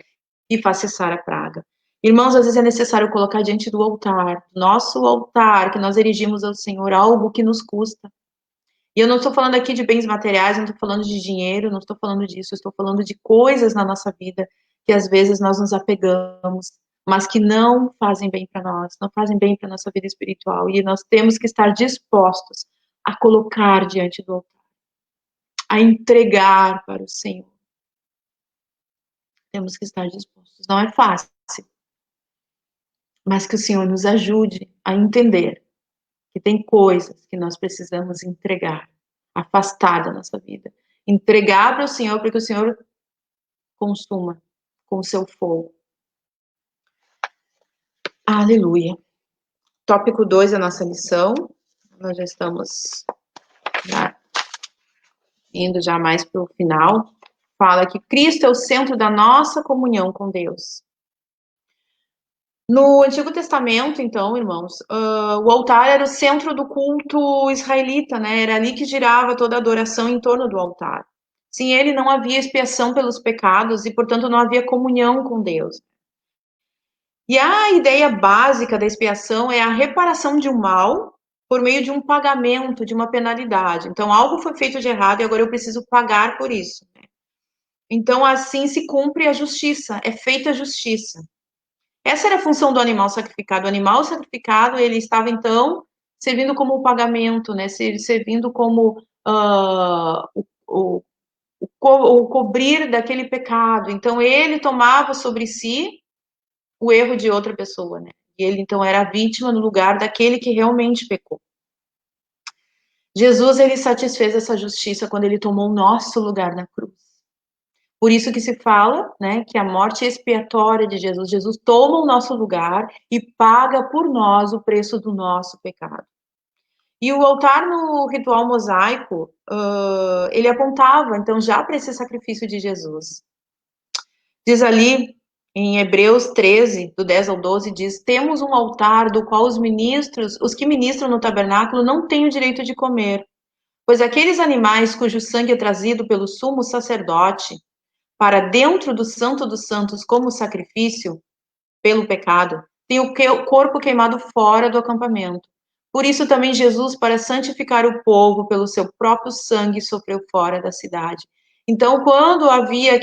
e faz cessar a praga. Irmãos, às vezes é necessário colocar diante do altar, nosso altar, que nós erigimos ao Senhor, algo que nos custa. E eu não estou falando aqui de bens materiais, não estou falando de dinheiro, não estou falando disso, eu estou falando de coisas na nossa vida que às vezes nós nos apegamos, mas que não fazem bem para nós, não fazem bem para a nossa vida espiritual. E nós temos que estar dispostos a colocar diante do altar, a entregar para o Senhor. Temos que estar dispostos. Não é fácil, mas que o Senhor nos ajude a entender que tem coisas que nós precisamos entregar, afastar da nossa vida. entregar para o Senhor, para que o Senhor consuma com o seu fogo. Aleluia. Tópico 2 da nossa lição. Nós já estamos indo já mais para o final. Fala que Cristo é o centro da nossa comunhão com Deus. No Antigo Testamento, então, irmãos, o altar era o centro do culto israelita, né? Era ali que girava toda a adoração em torno do altar. Sem ele não havia expiação pelos pecados e, portanto, não havia comunhão com Deus. E a ideia básica da expiação é a reparação de um mal por meio de um pagamento, de uma penalidade. Então, algo foi feito de errado e agora eu preciso pagar por isso. Então, assim se cumpre a justiça, é feita a justiça. Essa era a função do animal sacrificado. O animal sacrificado, ele estava, então, servindo como pagamento, né? Servindo como o cobrir daquele pecado. Então, ele tomava sobre si o erro de outra pessoa, né? E ele, então, era a vítima no lugar daquele que realmente pecou. Jesus, ele satisfez essa justiça quando ele tomou o nosso lugar na cruz. Por isso que se fala, né, que a morte expiatória de Jesus, Jesus toma o nosso lugar e paga por nós o preço do nosso pecado. E o altar no ritual mosaico, ele apontava, então, já para esse sacrifício de Jesus. Diz ali, em Hebreus 13, do 10 ao 12, diz: temos um altar do qual os que ministram no tabernáculo não têm o direito de comer, pois aqueles animais cujo sangue é trazido pelo sumo sacerdote para dentro do Santo dos Santos como sacrifício pelo pecado, tem o corpo queimado fora do acampamento. Por isso também Jesus, para santificar o povo pelo seu próprio sangue, sofreu fora da cidade. Então, quando havia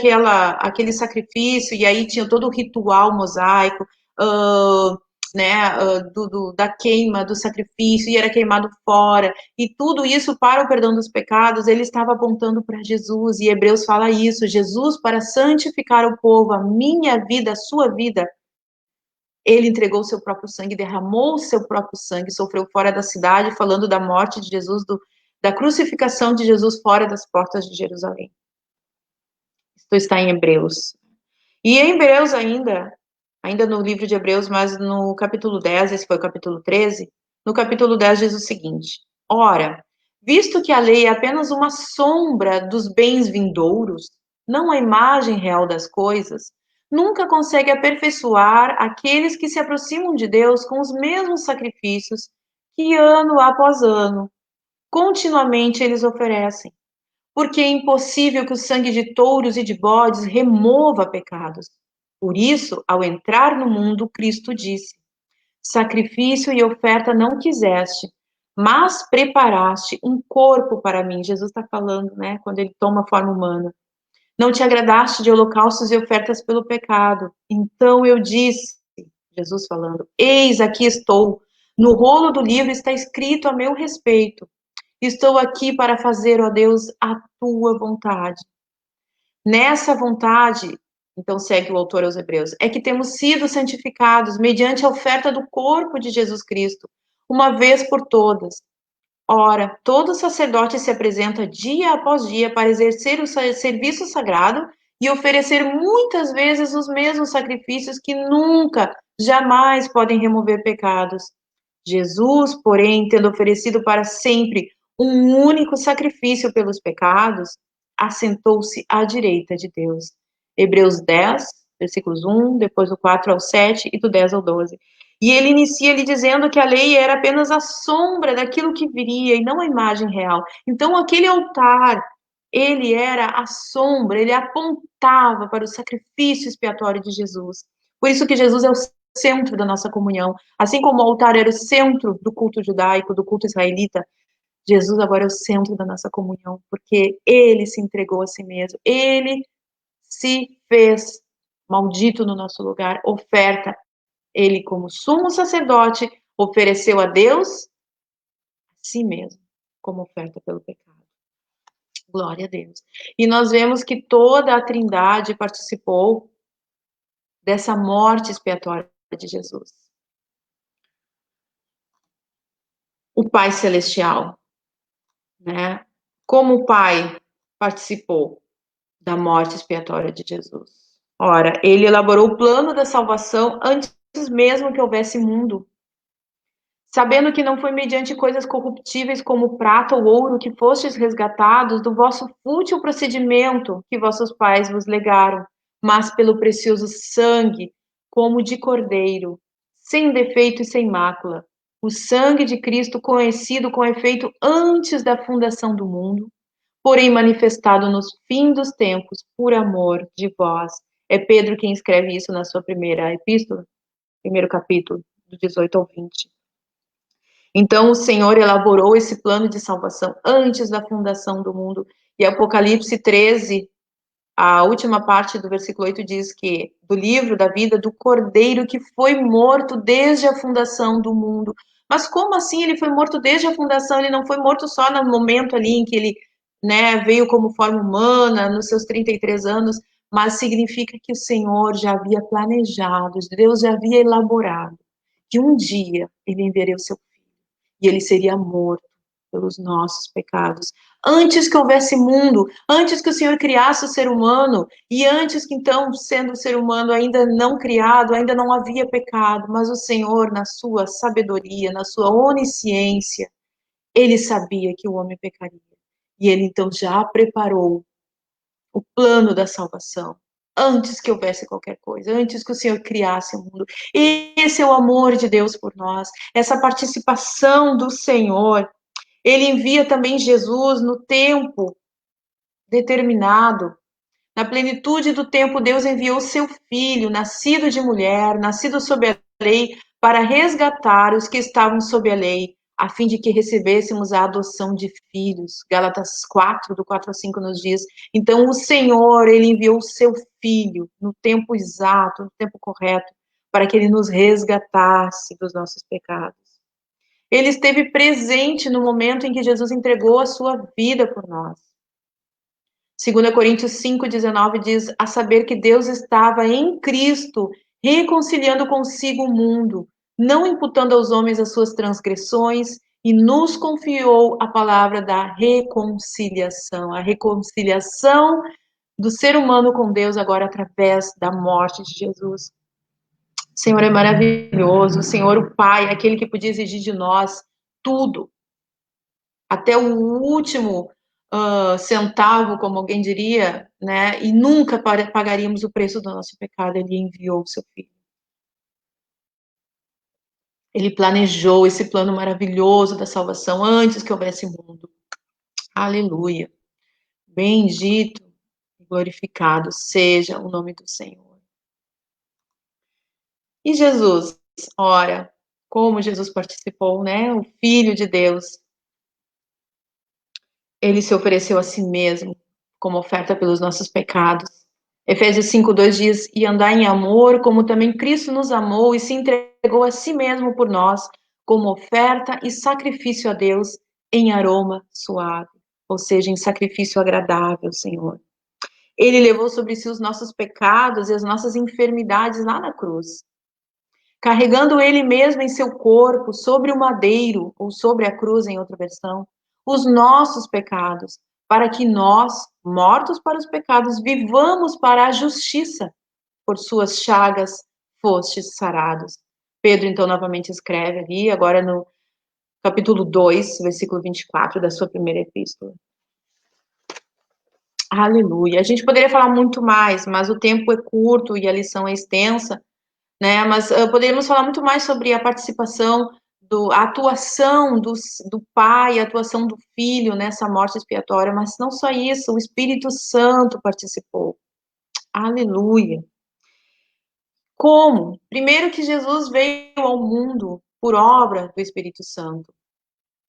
aquele sacrifício, e aí tinha todo o ritual mosaico, né, da queima, do sacrifício, e era queimado fora, e tudo isso para o perdão dos pecados, ele estava apontando para Jesus, e Hebreus fala isso, Jesus, para santificar o povo, a minha vida, a sua vida, ele entregou o seu próprio sangue, derramou o seu próprio sangue, sofreu fora da cidade, falando da morte de Jesus, da crucificação de Jesus fora das portas de Jerusalém. Isso está em Hebreus. E em Hebreus ainda no livro de Hebreus, mas no capítulo 10, esse foi o capítulo 13, no capítulo 10 diz o seguinte: ora, visto que a lei é apenas uma sombra dos bens vindouros, não a imagem real das coisas, nunca consegue aperfeiçoar aqueles que se aproximam de Deus com os mesmos sacrifícios que ano após ano, continuamente eles oferecem. Porque é impossível que o sangue de touros e de bodes remova pecados. Por isso, ao entrar no mundo, Cristo disse: sacrifício e oferta não quiseste, mas preparaste um corpo para mim. Jesus está falando, né, quando ele toma forma humana. Não te agradaste de holocaustos e ofertas pelo pecado. Então eu disse, Jesus falando: eis aqui estou. No rolo do livro está escrito a meu respeito. Estou aqui para fazer, ó Deus, a tua vontade. Nessa vontade, então segue o autor aos Hebreus, é que temos sido santificados mediante a oferta do corpo de Jesus Cristo, uma vez por todas. Ora, todo sacerdote se apresenta dia após dia para exercer o serviço sagrado e oferecer muitas vezes os mesmos sacrifícios que nunca, jamais podem remover pecados. Jesus, porém, tendo oferecido para sempre um único sacrifício pelos pecados, assentou-se à direita de Deus. Hebreus 10, versículos 1, depois do 4 ao 7 e do 10 ao 12. E ele inicia lhe dizendo que a lei era apenas a sombra daquilo que viria e não a imagem real. Então, aquele altar, ele era a sombra, ele apontava para o sacrifício expiatório de Jesus. Por isso que Jesus é o centro da nossa comunhão. Assim como o altar era o centro do culto judaico, do culto israelita, Jesus agora é o centro da nossa comunhão, porque ele se entregou a si mesmo, ele se fez maldito no nosso lugar, oferta. Ele, como sumo sacerdote, ofereceu a Deus a si mesmo, como oferta pelo pecado. Glória a Deus. E nós vemos que toda a Trindade participou dessa morte expiatória de Jesus. O Pai Celestial, né? Como Pai participou da morte expiatória de Jesus? Ora, ele elaborou o plano da salvação antes mesmo que houvesse mundo, sabendo que não foi mediante coisas corruptíveis como prata ou ouro que fostes resgatados do vosso fútil procedimento que vossos pais vos legaram, mas pelo precioso sangue, como de cordeiro, sem defeito e sem mácula, o sangue de Cristo conhecido com efeito antes da fundação do mundo, porém manifestado nos fins dos tempos por amor de vós. É Pedro quem escreve isso na sua primeira epístola, primeiro capítulo, do 18 ao 20. Então o Senhor elaborou esse plano de salvação antes da fundação do mundo. E Apocalipse 13, a última parte do versículo 8 diz que do livro da vida do Cordeiro que foi morto desde a fundação do mundo. Mas como assim ele foi morto desde a fundação? Ele não foi morto só no momento ali em que ele, né, veio como forma humana, nos seus 33 anos, mas significa que o Senhor já havia planejado, Deus já havia elaborado, que um dia ele enviaria o seu e ele seria morto pelos nossos pecados. Antes que houvesse mundo, antes que o Senhor criasse o ser humano, e antes que então, sendo o ser humano ainda não criado, ainda não havia pecado, mas o Senhor, na sua sabedoria, na sua onisciência, ele sabia que o homem pecaria. E ele então já preparou o plano da salvação. Antes que houvesse qualquer coisa, antes que o Senhor criasse o mundo. Esse é o amor de Deus por nós, essa participação do Senhor. Ele envia também Jesus no tempo determinado. Na plenitude do tempo, Deus enviou seu Filho, nascido de mulher, nascido sob a lei, para resgatar os que estavam sob a lei, a fim de que recebêssemos a adoção de filhos. Gálatas 4, do 4 a 5 nos diz. Então, o Senhor, ele enviou o seu Filho no tempo exato, no tempo correto, para que ele nos resgatasse dos nossos pecados. Ele esteve presente no momento em que Jesus entregou a sua vida por nós. 2 Coríntios 5,19 diz, a saber que Deus estava em Cristo, reconciliando consigo o mundo, não imputando aos homens as suas transgressões, e nos confiou a palavra da reconciliação, a reconciliação do ser humano com Deus agora através da morte de Jesus. O Senhor é maravilhoso, o Senhor, o Pai, aquele que podia exigir de nós tudo, até o último centavo, como alguém diria, né? E nunca pagaríamos o preço do nosso pecado. Ele enviou o seu Filho. Ele planejou esse plano maravilhoso da salvação antes que houvesse mundo. Aleluia. Bendito e glorificado seja o nome do Senhor. E Jesus, ora, como Jesus participou, né? O Filho de Deus, ele se ofereceu a si mesmo como oferta pelos nossos pecados. Efésios 5:2 diz, e andar em amor, como também Cristo nos amou e se entregou a si mesmo por nós, como oferta e sacrifício a Deus em aroma suave, ou seja, em sacrifício agradável, Senhor. Ele levou sobre si os nossos pecados e as nossas enfermidades lá na cruz. Carregando ele mesmo em seu corpo, sobre o madeiro, ou sobre a cruz, em outra versão, os nossos pecados, para que nós, mortos para os pecados, vivamos para a justiça. Por suas chagas fostes sarados. Pedro, então, novamente escreve ali, agora no capítulo 2, versículo 24 da sua primeira epístola. Aleluia. A gente poderia falar muito mais, mas o tempo é curto e a lição é extensa, né? Mas poderíamos falar muito mais sobre a participação, a atuação do Pai, a atuação do Filho nessa morte expiatória, mas não só isso, o Espírito Santo participou. Aleluia. Como? Primeiro que Jesus veio ao mundo por obra do Espírito Santo.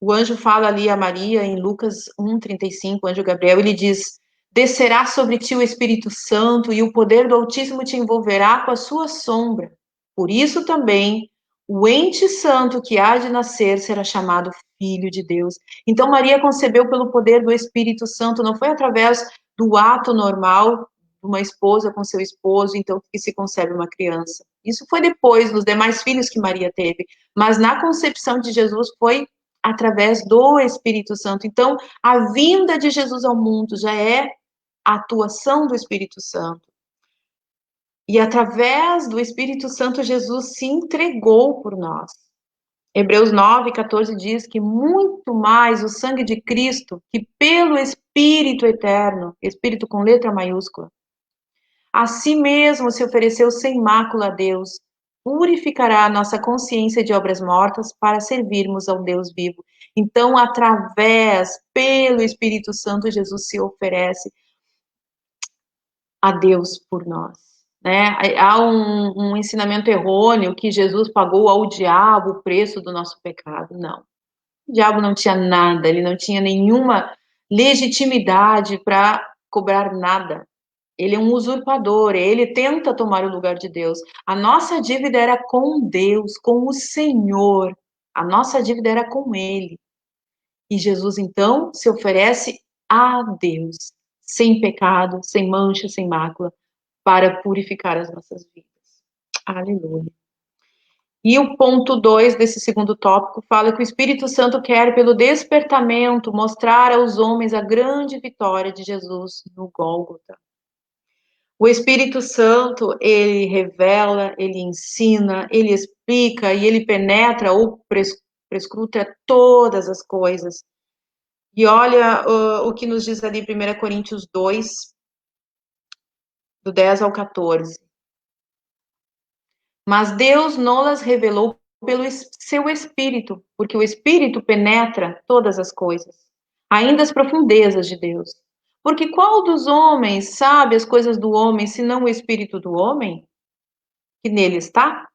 O anjo fala ali a Maria em Lucas 1:35, o anjo Gabriel, ele diz: descerá sobre ti o Espírito Santo e o poder do Altíssimo te envolverá com a sua sombra. Por isso também o ente santo que há de nascer será chamado Filho de Deus. Então Maria concebeu pelo poder do Espírito Santo, não foi através do ato normal de uma esposa com seu esposo, então que se concebe uma criança. Isso foi depois, nos demais filhos que Maria teve, mas na concepção de Jesus foi através do Espírito Santo. Então, a vinda de Jesus ao mundo já é a atuação do Espírito Santo. E através do Espírito Santo, Jesus se entregou por nós. Hebreus 9:14 diz que muito mais o sangue de Cristo, que pelo Espírito eterno, Espírito com letra maiúscula, a si mesmo se ofereceu sem mácula a Deus, purificará a nossa consciência de obras mortas para servirmos ao Deus vivo. Então, pelo Espírito Santo, Jesus se oferece a Deus por nós. Né? Há um ensinamento errôneo que Jesus pagou ao diabo o preço do nosso pecado. Não. O diabo não tinha nada, ele não tinha nenhuma legitimidade para cobrar nada. Ele é um usurpador, ele tenta tomar o lugar de Deus. A nossa dívida era com Deus, com o Senhor. A nossa dívida era com Ele. E Jesus, então, se oferece a Deus, sem pecado, sem mancha, sem mácula, para purificar as nossas vidas. Aleluia. E o ponto 2 desse segundo tópico fala que o Espírito Santo quer, pelo despertamento, mostrar aos homens a grande vitória de Jesus no Gólgota. O Espírito Santo, ele revela, ele ensina, ele explica e ele penetra ou prescruta todas as coisas. E olha o que nos diz ali 1 Coríntios 2, do 10 ao 14. Mas Deus não-las revelou pelo seu Espírito, porque o Espírito penetra todas as coisas, ainda as profundezas de Deus. Porque qual dos homens sabe as coisas do homem, senão o Espírito do homem, que nele está?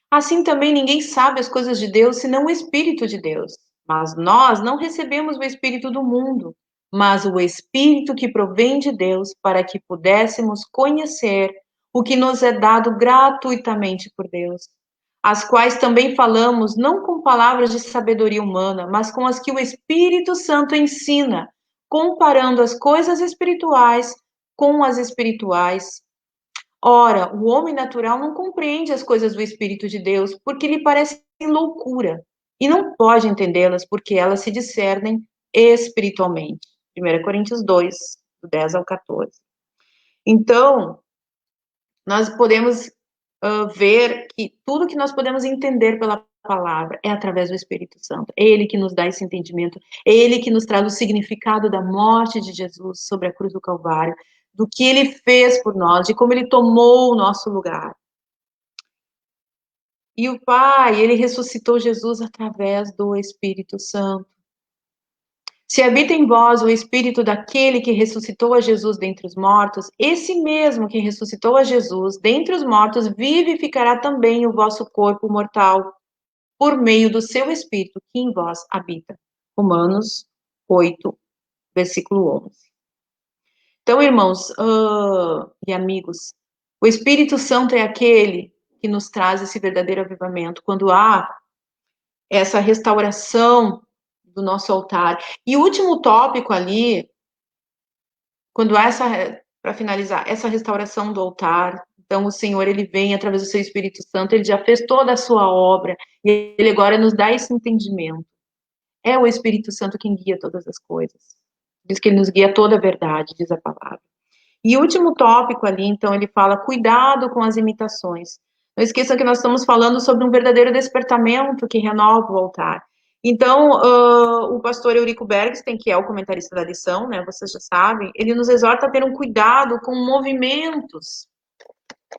Assim também ninguém sabe as coisas de Deus, senão o Espírito de Deus. Mas nós não recebemos o Espírito do mundo, mas o Espírito que provém de Deus, para que pudéssemos conhecer o que nos é dado gratuitamente por Deus, as quais também falamos não com palavras de sabedoria humana, mas com as que o Espírito Santo ensina, comparando as coisas espirituais com as espirituais. Ora, o homem natural não compreende as coisas do Espírito de Deus, porque lhe parecem loucura, e não pode entendê-las, porque elas se discernem espiritualmente. 1 Coríntios 2, do 10 ao 14. Então, nós podemos ver que tudo que nós podemos entender pela palavra é através do Espírito Santo. É Ele que nos dá esse entendimento, é Ele que nos traz o significado da morte de Jesus sobre a cruz do Calvário, do que Ele fez por nós, de como Ele tomou o nosso lugar. E o Pai, Ele ressuscitou Jesus através do Espírito Santo. Se habita em vós o Espírito daquele que ressuscitou a Jesus dentre os mortos, esse mesmo que ressuscitou a Jesus dentre os mortos vivificará também o vosso corpo mortal, por meio do seu Espírito que em vós habita. Romanos 8, versículo 11. Então, irmãos e amigos, o Espírito Santo é aquele que nos traz esse verdadeiro avivamento, quando há essa restauração do nosso altar. E o último tópico ali, quando há para finalizar, essa restauração do altar, então o Senhor, ele vem através do seu Espírito Santo, ele já fez toda a sua obra, e ele agora nos dá esse entendimento. É o Espírito Santo quem guia todas as coisas. Diz que ele nos guia toda a verdade, diz a palavra. E o último tópico ali, então, ele fala, cuidado com as imitações. Não esqueçam que nós estamos falando sobre um verdadeiro despertamento que renova o altar. Então, o pastor Eurico Bergsten, que é o comentarista da lição, né, vocês já sabem, ele nos exorta a ter um cuidado com movimentos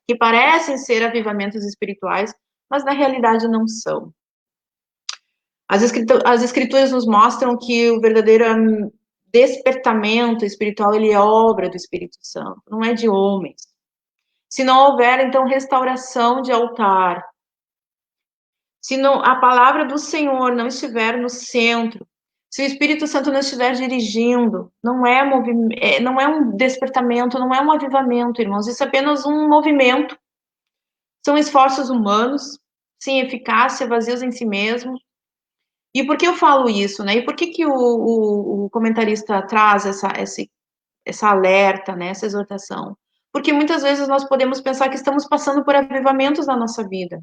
que parecem ser avivamentos espirituais, mas na realidade não são. As escrituras nos mostram que o verdadeiro despertamento espiritual, ele é obra do Espírito Santo, não é de homens. Se não houver, então, restauração de altar, se não, a palavra do Senhor não estiver no centro, se o Espírito Santo não estiver dirigindo, não é um despertamento, não é um avivamento, irmãos, isso é apenas um movimento. São esforços humanos, sem eficácia, vazios em si mesmos. E por que eu falo isso, né? E por que o comentarista traz essa alerta, né? Essa exortação? Porque muitas vezes nós podemos pensar que estamos passando por avivamentos na nossa vida.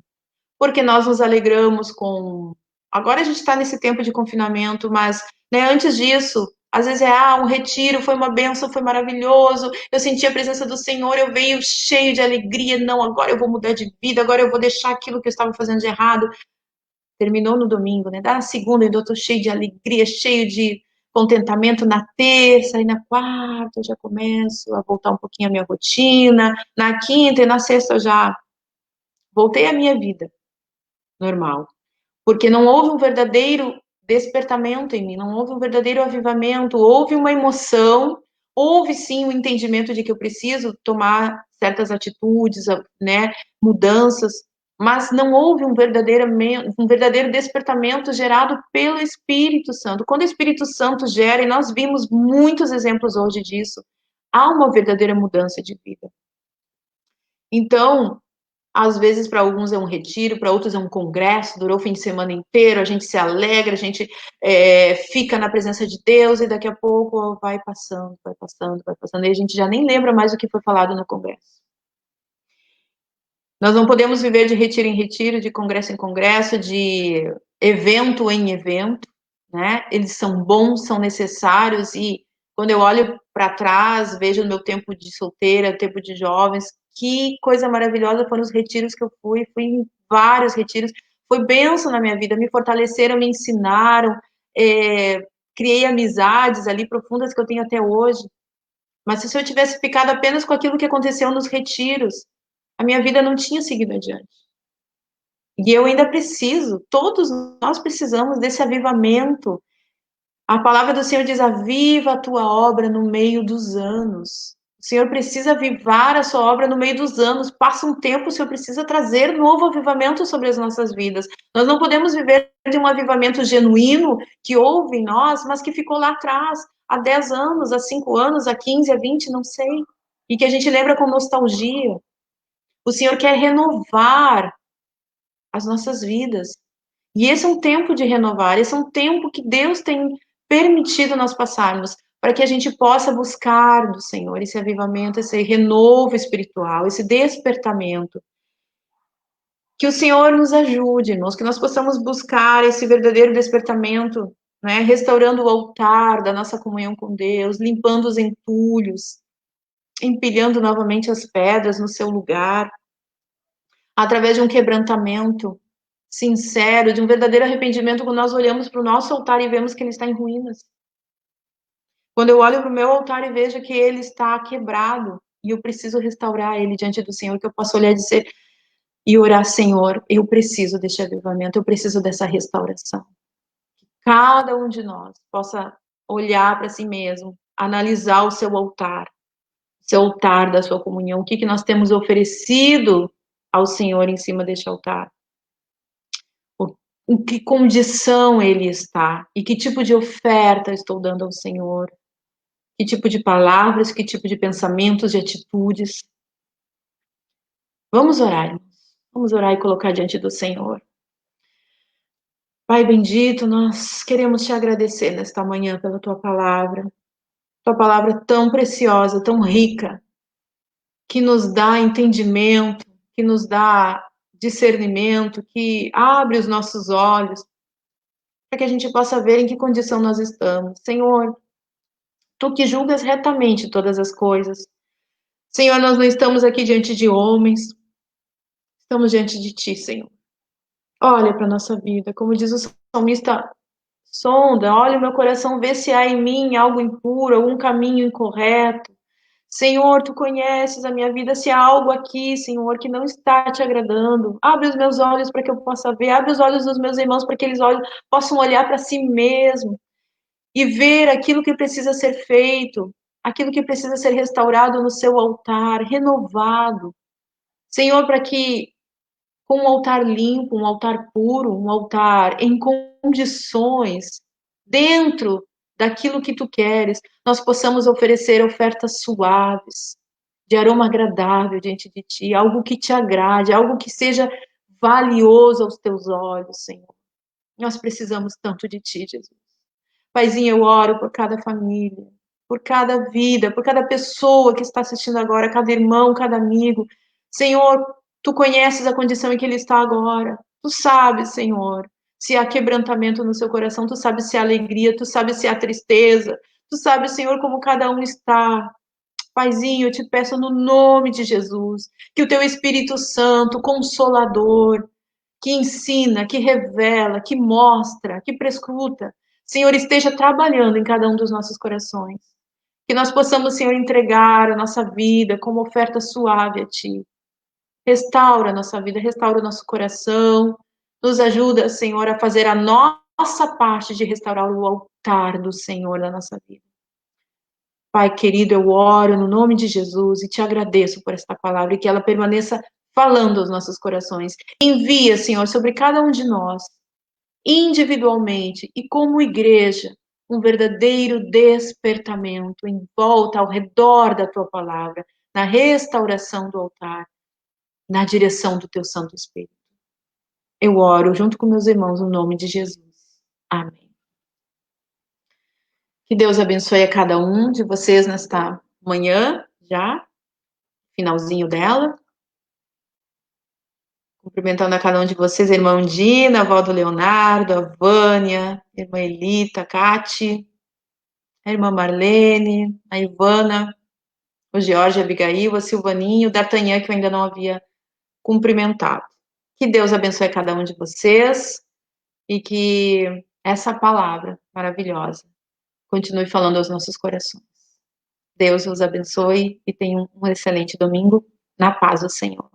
Porque nós nos alegramos com agora a gente está nesse tempo de confinamento, mas né, antes disso, às vezes um retiro foi uma bênção, foi maravilhoso, eu senti a presença do Senhor, eu venho cheio de alegria, não, agora eu vou mudar de vida, agora eu vou deixar aquilo que eu estava fazendo de errado. Terminou no domingo, né? Na segunda eu estou cheio de alegria, cheio de contentamento. Na terça e na quarta eu já começo a voltar um pouquinho à minha rotina. Na quinta e na sexta eu já voltei à minha vida normal. Porque não houve um verdadeiro despertamento em mim, não houve um verdadeiro avivamento, houve uma emoção, houve sim um entendimento de que eu preciso tomar certas atitudes, né, mudanças, mas não houve um verdadeiro despertamento gerado pelo Espírito Santo. Quando o Espírito Santo gera, e nós vimos muitos exemplos hoje disso, há uma verdadeira mudança de vida. Então, às vezes, para alguns é um retiro, para outros é um congresso, durou o fim de semana inteiro, a gente se alegra, a gente fica na presença de Deus e daqui a pouco vai passando, vai passando, vai passando, e a gente já nem lembra mais o que foi falado no congresso. Nós não podemos viver de retiro em retiro, de congresso em congresso, de evento em evento, né? Eles são bons, são necessários, e quando eu olho para trás, vejo o meu tempo de solteira, tempo de jovens, que coisa maravilhosa foram os retiros que eu fui em vários retiros, foi bênção na minha vida, me fortaleceram, me ensinaram, criei amizades ali profundas que eu tenho até hoje. Mas se eu tivesse ficado apenas com aquilo que aconteceu nos retiros, a minha vida não tinha seguido adiante. E eu ainda preciso, todos nós precisamos desse avivamento. A palavra do Senhor diz: aviva a tua obra no meio dos anos. O Senhor precisa avivar a sua obra no meio dos anos. Passa um tempo, o Senhor precisa trazer novo avivamento sobre as nossas vidas. Nós não podemos viver de um avivamento genuíno que houve em nós, mas que ficou lá atrás, há 10 anos, há 5 anos, há 15, há 20, não sei. E que a gente lembra com nostalgia. O Senhor quer renovar as nossas vidas. E esse é um tempo de renovar, esse é um tempo que Deus tem permitido nós passarmos, para que a gente possa buscar do Senhor esse avivamento, esse renovo espiritual, esse despertamento. Que o Senhor nos ajude, irmãos, que nós possamos buscar esse verdadeiro despertamento, né? Restaurando o altar da nossa comunhão com Deus, limpando os entulhos, empilhando novamente as pedras no seu lugar, através de um quebrantamento sincero, de um verdadeiro arrependimento, quando nós olhamos para o nosso altar e vemos que ele está em ruínas. Quando eu olho para o meu altar e vejo que ele está quebrado, e eu preciso restaurar ele diante do Senhor, que eu possa olhar e dizer, e orar: Senhor, eu preciso deste avivamento, eu preciso dessa restauração. Que cada um de nós possa olhar para si mesmo, analisar o seu altar da sua comunhão, o que nós temos oferecido ao Senhor em cima deste altar. Em que condição ele está e que tipo de oferta estou dando ao Senhor, que tipo de palavras, que tipo de pensamentos e atitudes. Vamos orar, irmãos. Vamos orar e colocar diante do Senhor. Pai bendito, nós queremos te agradecer nesta manhã pela tua palavra tão preciosa, tão rica, que nos dá entendimento, que nos dá discernimento, que abre os nossos olhos, para que a gente possa ver em que condição nós estamos. Senhor, tu que julgas retamente todas as coisas. Senhor, nós não estamos aqui diante de homens, estamos diante de ti, Senhor. Olha para a nossa vida, como diz o salmista, sonda, olha o meu coração, vê se há em mim algo impuro, algum caminho incorreto. Senhor, tu conheces a minha vida, se há algo aqui, Senhor, que não está te agradando, abre os meus olhos para que eu possa ver, abre os olhos dos meus irmãos para que eles possam olhar para si mesmo e ver aquilo que precisa ser feito, aquilo que precisa ser restaurado no seu altar, renovado. Senhor, para que com um altar limpo, um altar puro, um altar em condições, dentro daquilo que tu queres, nós possamos oferecer ofertas suaves, de aroma agradável diante de ti, algo que te agrade, algo que seja valioso aos teus olhos, Senhor. Nós precisamos tanto de ti, Jesus. Paizinho, eu oro por cada família, por cada vida, por cada pessoa que está assistindo agora, cada irmão, cada amigo. Senhor, tu conheces a condição em que ele está agora. Tu sabes, Senhor. se há quebrantamento no seu coração, tu sabes se há alegria, tu sabes se há tristeza, tu sabes, Senhor, como cada um está. Paizinho, eu te peço no nome de Jesus, que o teu Espírito Santo, Consolador, que ensina, que revela, que mostra, que prescruta, Senhor, esteja trabalhando em cada um dos nossos corações. Que nós possamos, Senhor, entregar a nossa vida como oferta suave a Ti. Restaura a nossa vida, restaura o nosso coração. Nos ajuda, Senhor, a fazer a nossa parte de restaurar o altar do Senhor na nossa vida. Pai querido, eu oro no nome de Jesus e te agradeço por esta palavra e que ela permaneça falando aos nossos corações. Envia, Senhor, sobre cada um de nós, individualmente e como igreja, um verdadeiro despertamento em volta, ao redor da tua palavra, na restauração do altar, na direção do teu Santo Espírito. Eu oro junto com meus irmãos no nome de Jesus. Amém. Que Deus abençoe a cada um de vocês nesta manhã, já, finalzinho dela. Cumprimentando a cada um de vocês, a irmã Dina, a avó do Leonardo, a Vânia, a irmã Elita, a Cati, a irmã Marlene, a Ivana, o Jorge, a Abigail, a Silvaninho, o D'Artagnan, que eu ainda não havia cumprimentado. Que Deus abençoe a cada um de vocês e que essa palavra maravilhosa continue falando aos nossos corações. Deus os abençoe e tenham um excelente domingo na paz do Senhor.